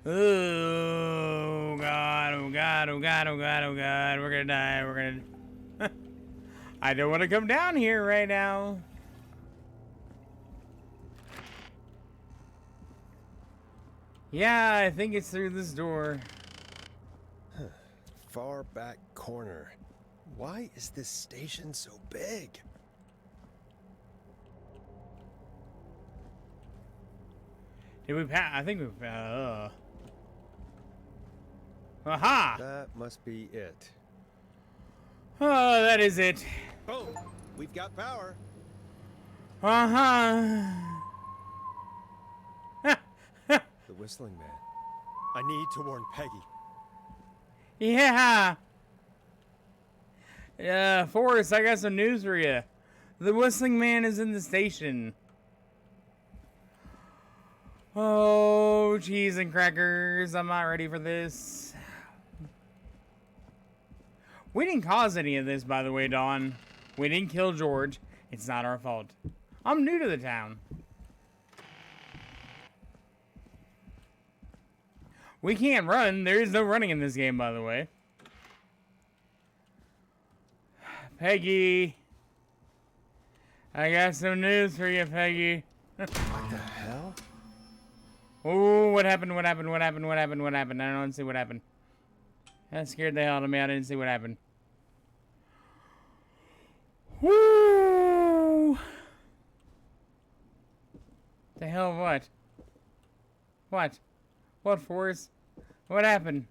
Oh God, oh God, oh God, oh God, oh God. We're gonna die, we're gonna... I don't want to come down here right now. Yeah, I think it's through this door.
Far back corner. Why is this station so big?
Did we pass? I think we Aha!
That must be it.
Oh, that is it.
Boom! We've got power.
Uh-huh.
The whistling man. I need to warn Peggy.
Yeah. Forrest, I got some news for you. The whistling man is in the station. Oh, cheese and crackers. I'm not ready for this. We didn't cause any of this, by the way, Dawn. We didn't kill George. It's not our fault. I'm new to the town. We can't run. There is no running in this game, by the way. Peggy. I got some news for you, Peggy.
What the hell?
Oh, what happened? What happened? What happened? What happened? What happened? I don't see what happened. That scared the hell out of me. I didn't see what happened. Woo! The hell? What? What? What, Forrest? What happened?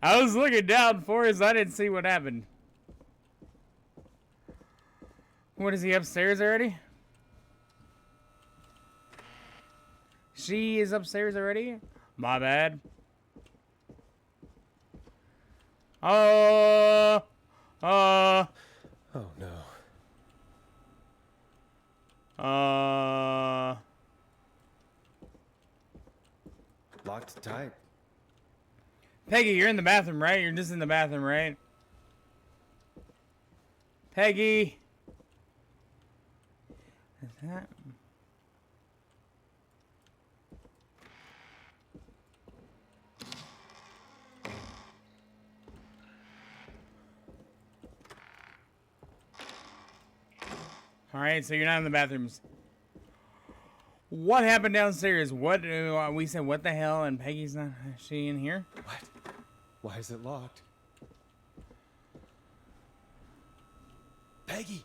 I was looking down, Forrest. I didn't see what happened. What, is he upstairs already? She is upstairs already? My bad.
Oh no. Locked tight.
Peggy, you're in the bathroom, right? You're just in the bathroom, right? Peggy. Is that... Alright, so you're not in the bathrooms. What happened downstairs? What we said what the hell, and Peggy's not, is she in here?
What? Why is it locked? Peggy!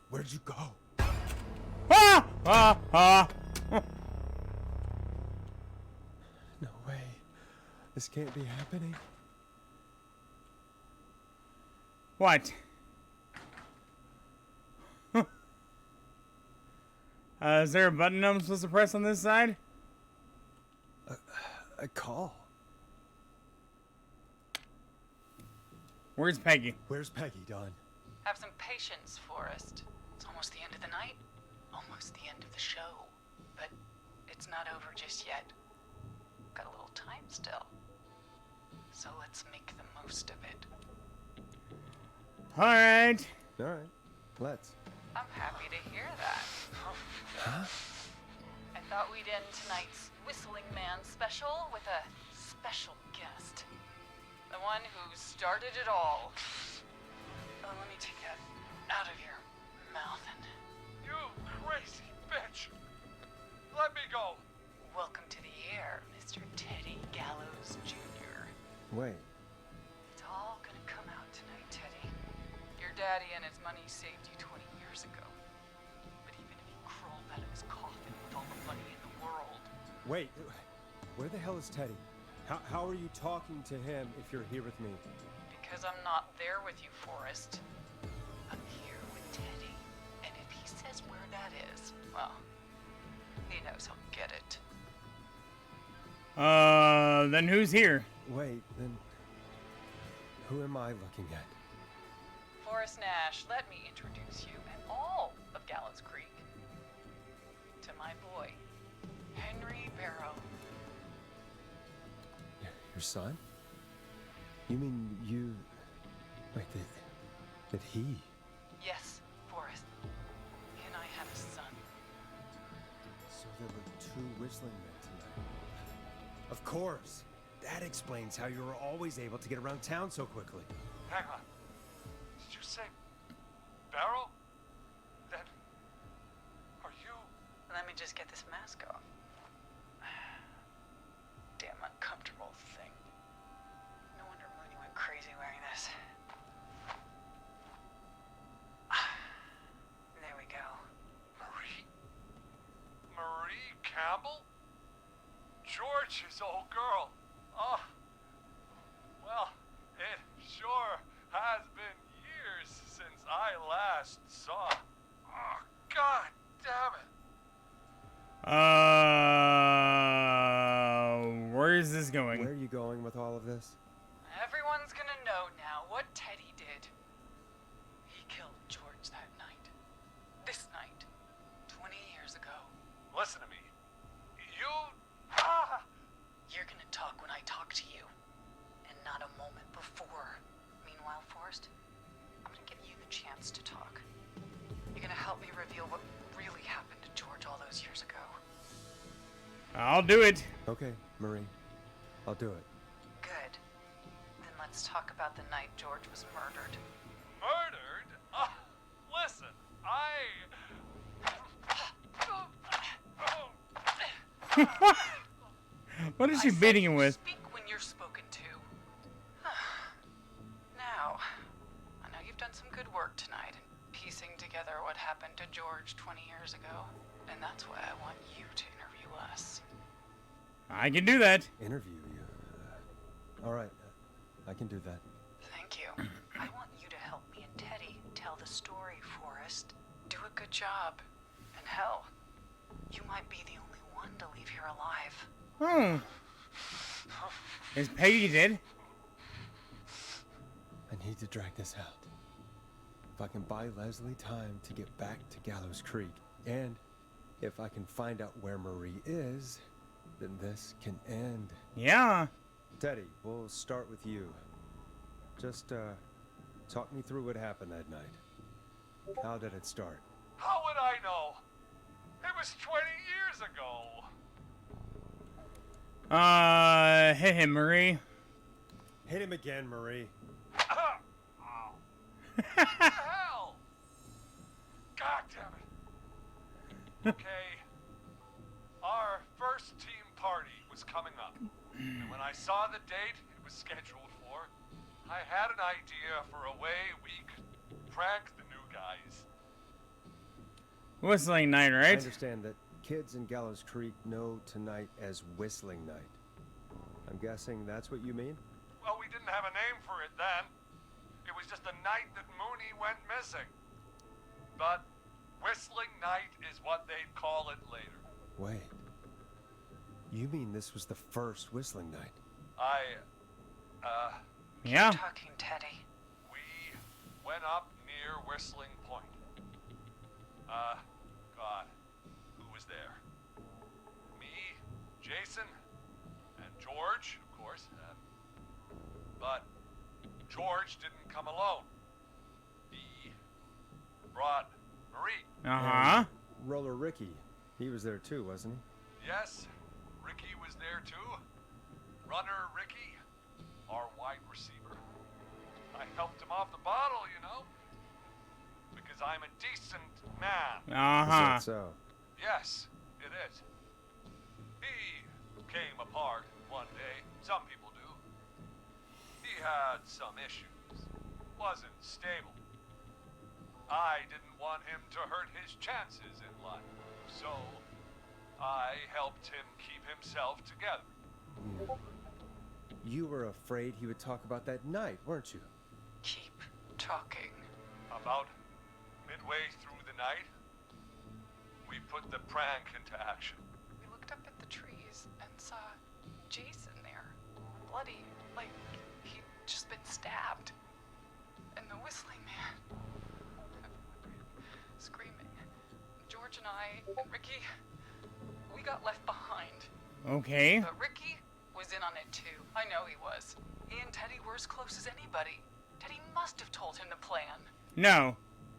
Where'd you go?
Ah! Ah! Ah!
No way. This can't be happening.
What? Is there a button I'm supposed to press on this side?
A call.
Where's Peggy?
Where's Peggy, Don?
Have some patience, Forrest. It's almost the end of the night, almost the end of the show. But it's not over just yet. Got a little time still. So let's make the most of it.
Alright.
Alright, let's.
I'm happy to hear that.
Huh?
I thought we'd end tonight's Whistling Man special with a special guest. The one who started it all. Oh, let me take that out of your mouth and
You crazy bitch! Let me go!
welcome to the air, Mr. Teddy Gallows Jr.
Wait.
It's all gonna come out tonight, Teddy. Your daddy and his money saved you 20 years ago. But even if he crawled out of his coffin with all the money in the world,
Wait. Where the hell is Teddy? How are you talking to him if you're here with me?
because I'm not there with you, Forrest, I'm here with Teddy. And if he says where that is, well, he knows he'll get it.
Then who's here?
Wait, then. Who am I looking at?
Forrest Nash, let me introduce you and all of Gallows Creek to my boy, Henry Barrow.
Your son? You mean you. Wait, that he.
Yes, Forrest. He and I have a son.
So there were two whistling men tonight. Of course! That explains how you were always able to get around town so quickly.
Hang on. Did you say Barrow? Then are you?
Let me just get this mask off. Damn uncomfortable thing. No wonder Mooney went crazy wearing this. There we go.
Marie? Marie Campbell? George's old girl. Oh. Well, it sure has been years since I last saw. Oh, God damn it.
Where is this going?
Where are you going with all of this?
Everyone's gonna know now what Teddy did. He killed George that night. This night. 20 years ago.
Listen to me. You.
You're gonna talk when I talk to you. And not a moment before. Meanwhile, Forrest, I'm gonna give you the chance to talk. You're gonna help me reveal what really happened to George all those years ago.
I'll do it.
Okay, Marie. I'll do it.
Good. Then let's talk about the night George was murdered.
Murdered? Listen,
What is
I
she
said
beating him
you
with?
Speak when you're spoken to. Now, I know you've done some good work tonight in piecing together what happened to George 20 years ago, and that's why I want you to interview us.
I can do that.
Interview you. Alright, I can do that.
Thank you. I want you to help me and Teddy tell the story, Forrest. Do a good job. And hell, you might be the only one to leave here alive.
Oh. Is Peggy dead?
I need to drag this out. If I can buy Leslie time to get back to Gallows Creek, and if I can find out where Marie is, then this can end.
Yeah.
Teddy, we'll start with you. Just, talk me through what happened that night. How did it start?
how would I know? It was 20 years ago.
Hit him, Marie.
Hit him again, Marie.
Ow. What the hell? God damn it. Okay. Our first team party was coming up. And when I saw the date it was scheduled for, I had an idea for a way we could prank the new guys.
Whistling night,
I
right?
understand that kids in Gallows Creek know tonight as Whistling Night. I'm guessing that's what you mean?
Well, we didn't have a name for it then. It was just the night that Mooney went missing. But Whistling Night is what they'd call it later.
Wait. You mean this was the first Whistling Night?
Yeah.
Talking, Teddy.
We went up near Whistling Point. God, who was there? Me, Jason, and George, of course. But George didn't come alone. He brought Marie.
Uh-huh.
Roller Ricky. He was there too, wasn't he?
Yes, Ricky was there too. Runner Ricky, our wide receiver. I helped him off the bottle, you know. Because I'm a decent man.
Is
Uh-huh.
that so?
Yes, it is. He came apart one day. Some people do. He had some issues. Wasn't stable. I didn't want him to hurt his chances in life. So, I helped him keep himself together.
You were afraid he would talk about that night, weren't you?
Keep talking.
About midway through the night, we put the prank into action.
We looked up at the trees and saw Jason there. Bloody, like he'd just been stabbed. And the Whistling Man. Screaming. George and I, and Ricky, we got left behind.
Okay.
But Ricky was in on it too. I know he was. He and Teddy were as close as anybody. Teddy must have told him the plan.
No.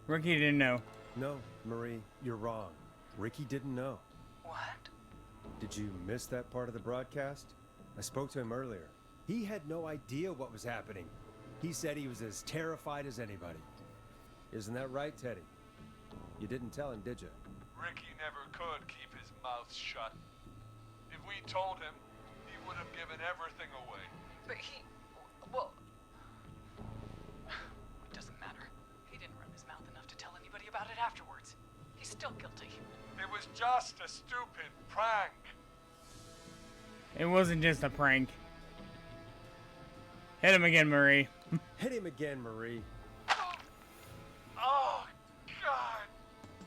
Ricky didn't know.
No, Marie, you're wrong. Ricky didn't know.
What?
Did you miss that part of the broadcast? I spoke to him earlier. He had no idea what was happening. He said he was as terrified as anybody. Isn't that right, Teddy? You didn't tell him, did you?
Ricky never could keep his mouth shut. If we told him, he would have given everything away.
But he... well... It doesn't matter. He didn't run his mouth enough to tell anybody about it afterwards. He's still guilty.
It was just a stupid prank.
It wasn't just a prank. Hit him again, Marie.
Hit him again, Marie.
Oh, God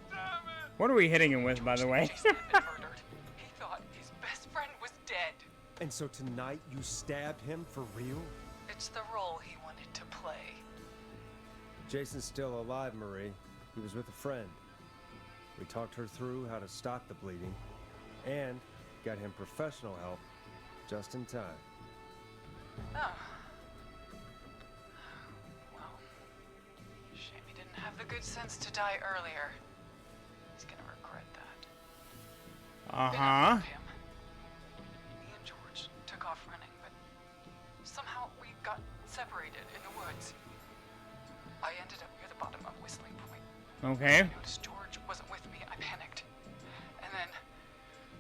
damn it!
What are we hitting him with, by the way?
Jason had been murdered. He thought his best friend was dead.
And so tonight you stabbed him for real?
It's the role he wanted to play.
Jason's still alive, Marie. He was with a friend. We talked her through how to stop the bleeding and got him professional help just in time.
Oh. Well, shame he didn't have the good sense to die earlier. He's gonna regret that. Been
Uh-huh.
up with him. Me and George took off running, but somehow we got separated in the woods. I ended up near the bottom of Whistling Point.
Okay.
I noticed George wasn't with me. I panicked. And then,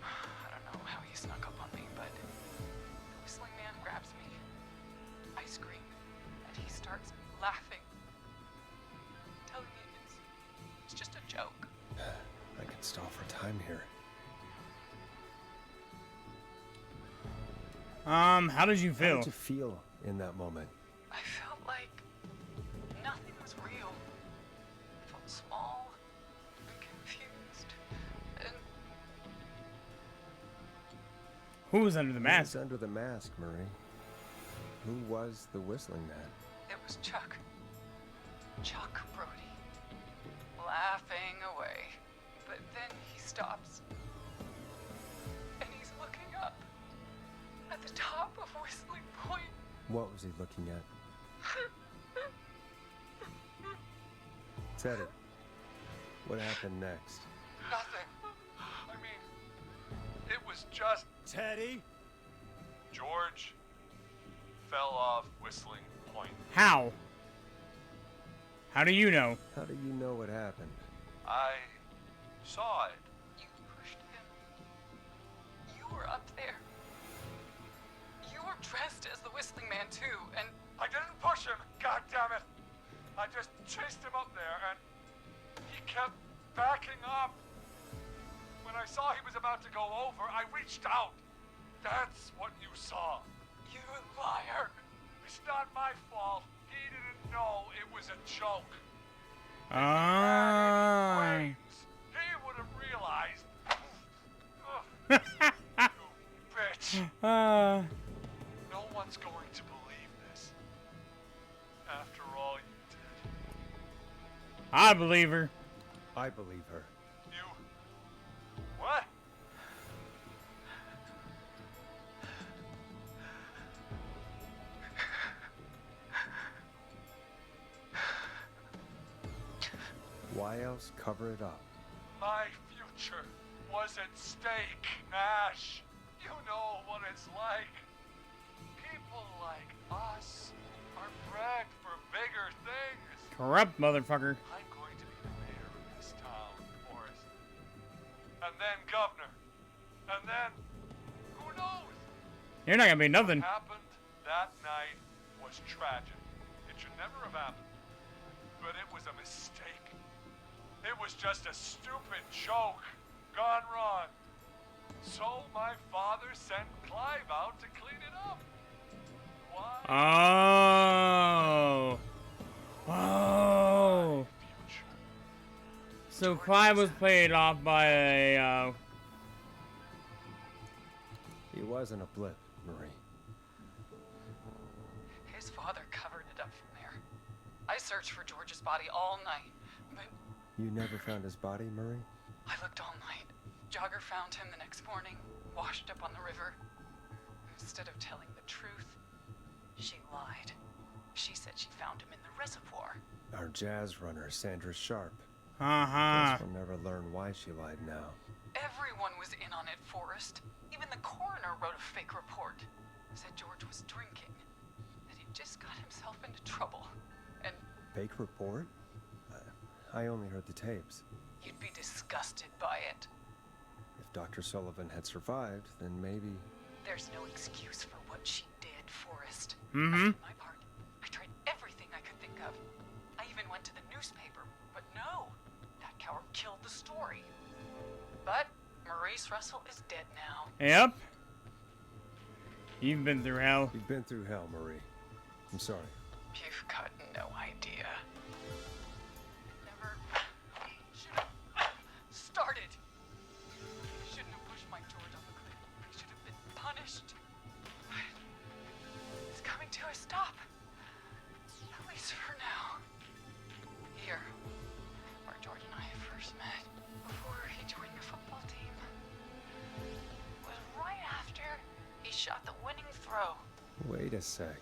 I don't know how he snuck up on me, but the Whistling Man grabs me. I scream, and he starts laughing. Telling me it's just a joke.
I can stall for time here.
How did you
How
feel?
did you feel in that moment?
I felt like nothing was real. I felt small and confused. And
Who was under the
Who
mask?
was under the mask, Marie? Who was the Whistling Man?
it was Chuck. Chuck Brody. Laughing away. But then he stops. And he's looking up. At the top of Whistling Point.
What was he looking at? Teddy, what happened next?
Nothing. I mean, it was just
Teddy?
George fell off Whistling Point.
How? How do you know?
How do you know what happened?
I saw it.
You were up there. You were dressed as the Whistling Man too, and
I didn't push him, God damn it! I just chased him up there, and he kept backing up. When I saw he was about to go over, I reached out. That's what you saw.
you liar.
It's not my fault. He didn't know it was a joke.
Ah.
Brains. He would have realized. Ugh, you bitch. No one's going to believe this. After all you did.
I believe her.
I believe her.
You... What?
Why else cover it up?
My future was at stake, Ash. You know what it's like. People like us are bred for bigger things.
Corrupt motherfucker.
I'm going to be the mayor of this town, Forrest. And then governor. And then, who knows?
You're not gonna be nothing.
What happened that night was tragic. It should never have happened. But it was a mistake. It was just a stupid joke gone wrong. So my father sent Clive out to clean it up. Why?
Oh. Oh.
Future.
So Clive was played off by a,
He wasn't a blip, Marie.
His father covered it up from there. I searched for George's body all night, but
You never found his body, Marie?
I looked all night. Jogger found him the next morning, washed up on the river. Instead of telling the truth, she lied. She said she found him in the reservoir.
Our jazz runner, Sandra Sharp.
uh-huh.
Guess we'll never learn why she lied now.
Everyone was in on it, Forrest. Even the coroner wrote a fake report. Said George was drinking. That he just got himself into trouble. And
Fake report? I only heard the tapes.
you'd be disgusted by it.
If Dr. Sullivan had survived, then maybe...
There's no excuse for what she did, Forrest.
Mm-hmm.
For my part, I tried everything I could think of. I even went to the newspaper, but no. That coward killed the story. But Maurice Russell is dead now.
Yep. You've been through hell.
You've been through hell, Marie. I'm sorry.
You've got no idea. Never should have started. I shouldn't have pushed my George off the cliff. He should have been punished. It's coming to a stop. At least for now. Here, where George and I first met, before he joined the football team, was right after he shot the winning throw.
Wait a sec.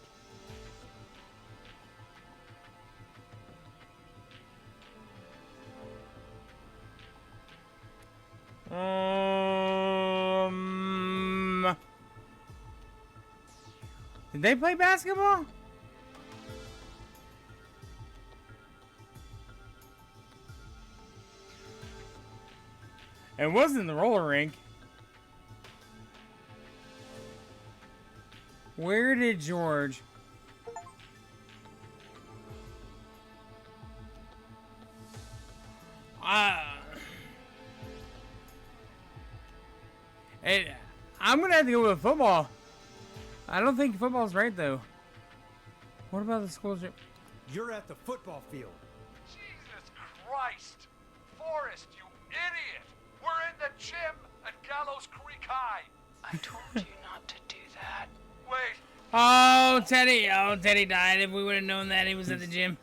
Did they play basketball? It wasn't the roller rink. Where did George? I'm gonna have to go with football. I don't think football's right though. What about the school gym?
You're at the football field.
Jesus Christ! Forrest, you idiot! We're in the gym at Gallows Creek High!
I told you not to do that.
Wait,
Oh, Teddy! Oh, Teddy died. If we would have known that he was at the gym.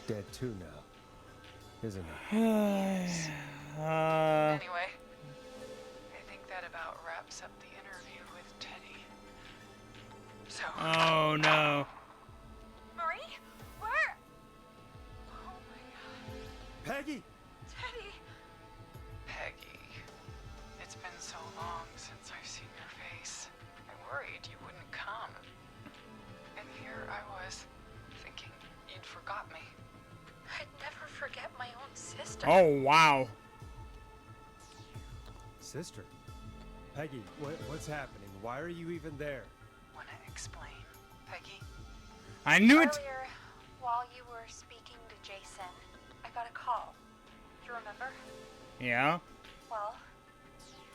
Dead too now, isn't he?
Anyway, I think that about wraps up the interview with Teddy. So,
Oh no.
Marie? Where?
oh my God,
Peggy!
Teddy.
Peggy, it's been so long since I've seen your face. I worried you wouldn't come. And here I was, thinking you'd forgot me.
I'd never forget my own sister.
Oh wow.
Sister? Peggy, what's happening? Why are you even there?
Wanna explain, Peggy?
I knew it.
Earlier, while you were speaking to Jason, I got a call. Do you remember?
Yeah.
Well,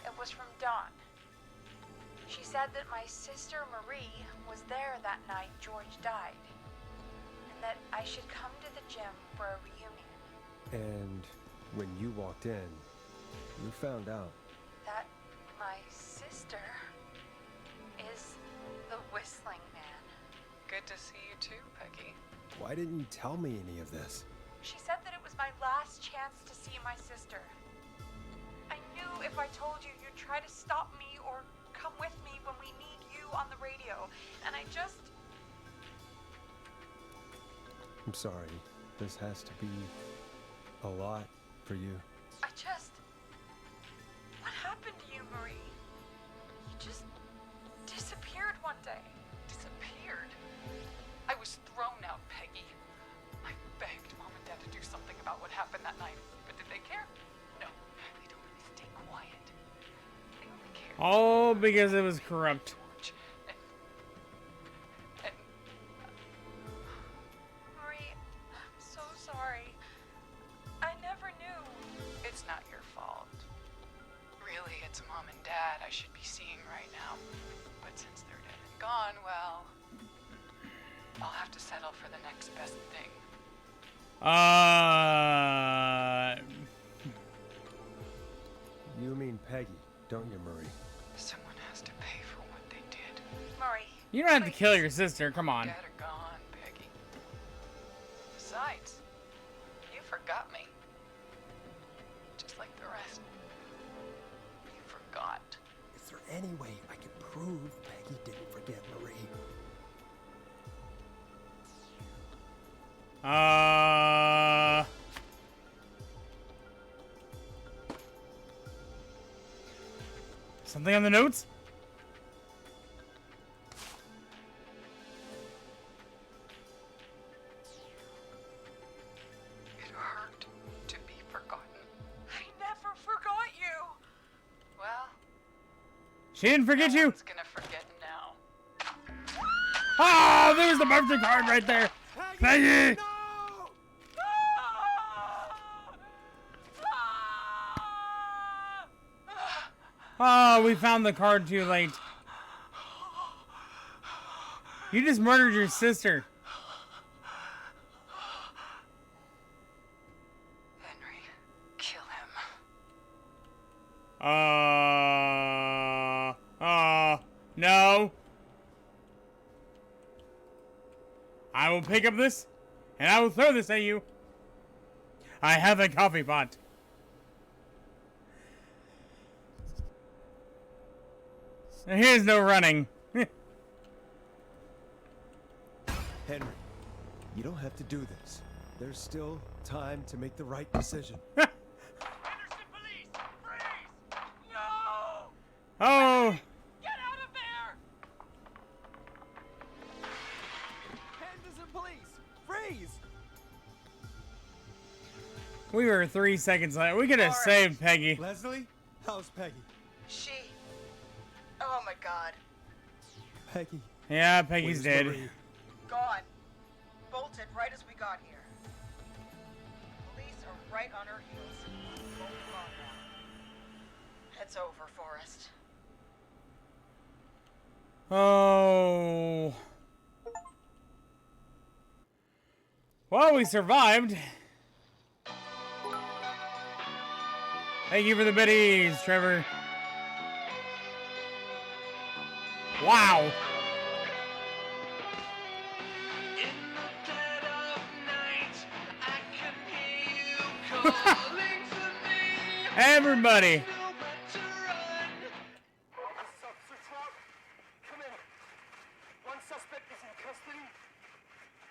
it was from Dawn. She said that my sister Marie was there that night George died, and that I should come to the gym for a reunion.
And when you walked in, you found out.
That my sister is the Whistling Man.
Good to see you too, Peggy.
Why didn't you tell me any of this?
She said that it was my last chance to see my sister. I knew if I told you, you'd try to stop me or come with me when we need you on the radio. And I just...
I'm sorry. This has to be a lot for you.
What happened to you, Marie? You just disappeared one day.
Disappeared? I was thrown out, Peggy. I begged Mom and Dad to do something about what happened that night, but did they care? No, they told me to stay quiet. They only cared.
All because it was corrupt.
George and
Marie, I'm so sorry. I never knew.
it's not your fault. Really, it's Mom and Dad I should be seeing right now. But since they're dead and gone, well, I'll have to settle for the next best thing.
You mean Peggy, don't you, Marie?
Someone has to pay for what they did.
Marie.
You don't have to
please.
kill your sister. Come on.
Dad are gone, Peggy. Besides, you forgot me. Just like the rest. You forgot.
Is there any way I can prove Peggy didn't forget Marie?
Something on the notes?
It hurt to be forgotten.
I never forgot you.
Well,
She didn't forget
no
you.
one's gonna forget now.
Oh, there's the birthday card right there. Peggy! Oh, we found the card too late. You just murdered your sister.
Henry, kill him.
No. I will pick up this, and I will throw this at you. I have a coffee pot. Here's no running.
Henry, you don't have to do this. There's still time to make the right decision.
Henderson police! Freeze! No!
Oh,
Get out of there!
Henderson police! Freeze!
we were 3 seconds late. We could have saved Peggy.
Leslie, how's Peggy?
She. Oh my god.
Peggy.
Yeah, Peggy's
where's
dead.
Marie?
Gone. Bolted right as we got here. Police are right on her heels. Both gone now. It's over, Forrest.
Oh. Well, we survived. Thank you for the biddies, Trevor. Wow. Everybody.
This is Officer Trout. Come in. One suspect is in custody.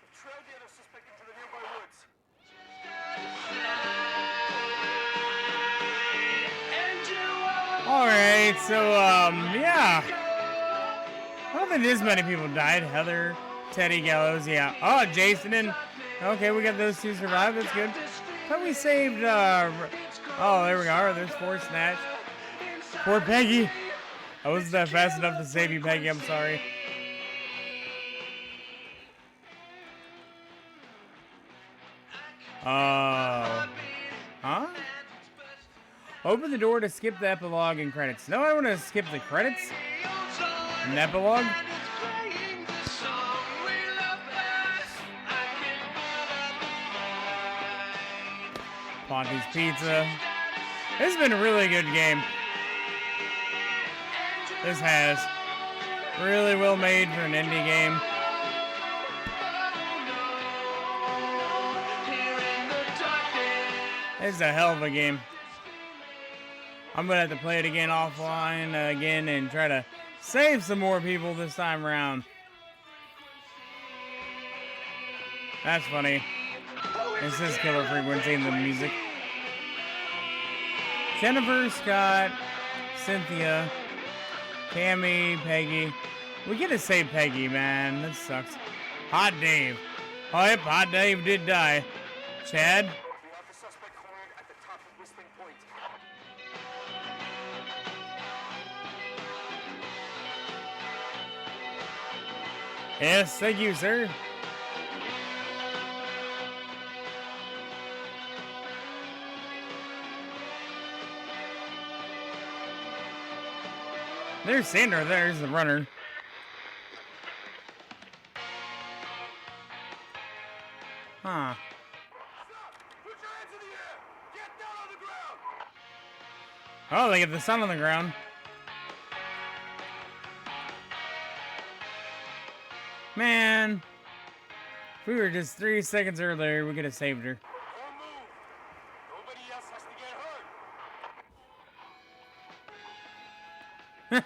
We've trailed the other suspect into the nearby woods.
Alright, so, yeah. I don't think this many people died. Heather, Teddy, Gallows, yeah. Oh, Jason and... Okay, we got those two survive. That's good. Thought we saved, oh, there we go. There's 4 snatch. Poor Peggy. I wasn't that fast enough to save you, Peggy. I'm sorry. Oh. Huh? Open the door to skip the epilogue and credits. No, I want to skip the credits and epilogue. Ponty's Pizza. This has been a really good game. This has. Really well made for an indie game. This is a hell of a game. I'm gonna have to play it again offline again and try to save some more people this time around. That's funny. This is Killer Frequency in the music. Jennifer, Scott, Cynthia, Tammy, Peggy. We gotta say Peggy, man. That sucks. Hot Dave. Oh, yep, Hot Dave did die. Chad. Yes, thank you, sir. There's Sandra. There's the runner. Huh.
Put your hands in the air! Get down on the ground!
Oh, they get the sun on the ground. Man. If we were just 3 seconds earlier, we could have saved her.
Don't move! Nobody else has to get hurt!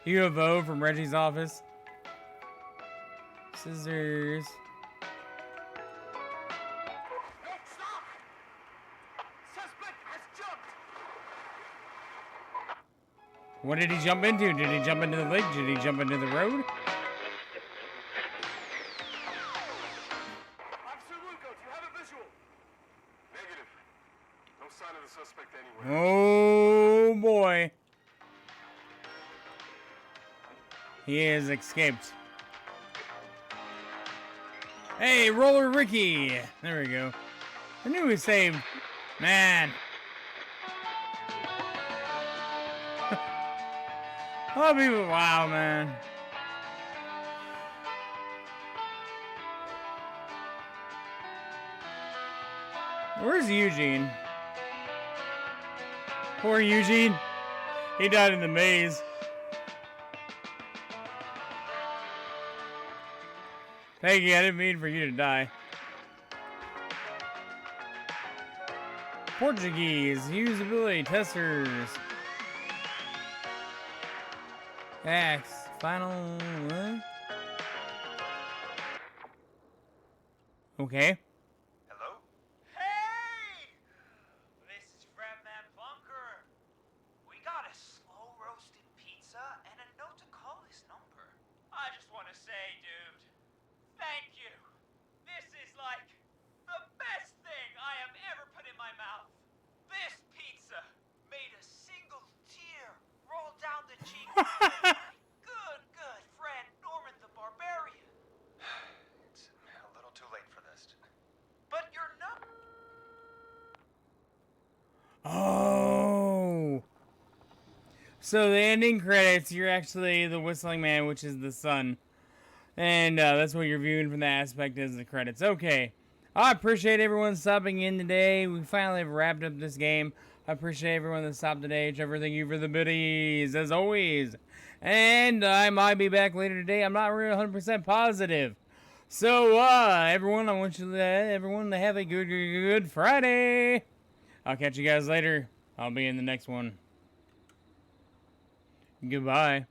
UFO from Reggie's office. Scissors.
No, stop! Suspect has jumped!
What did he jump into? Did he jump into the lake? Did he jump into the road?
Officer Luco, do you have a visual? Negative. No sign of the suspect anywhere.
Oh boy. He has escaped. Hey, Roller Ricky! There we go. I knew he saved. Man. Oh, people, wow, man. Where's Eugene? Poor Eugene. He died in the maze. Peggy, I didn't mean for you to die. Portuguese usability testers. X final. Okay.
Hello?
Hey! This is Fredman Bunker. We got a slow roasted pizza and a note to call this number. I just want to say, dude, thank you. This is like the best thing I have ever put in my mouth. This pizza made a single tear roll down the cheek of my good friend Norman the Barbarian.
It's a little too late for this.
But you're not.
Oh. So the ending credits, you're actually the Whistling Man, which is the sun. And that's what you're viewing from that aspect as the credits. Okay. I appreciate everyone stopping in today. We finally have wrapped up this game. I appreciate everyone that stopped today. Trevor, thank you for the biddies, as always. And I might be back later today. I'm not really 100% positive. So, everyone, I want everyone to have a good Friday. I'll catch you guys later. I'll be in the next one. Goodbye.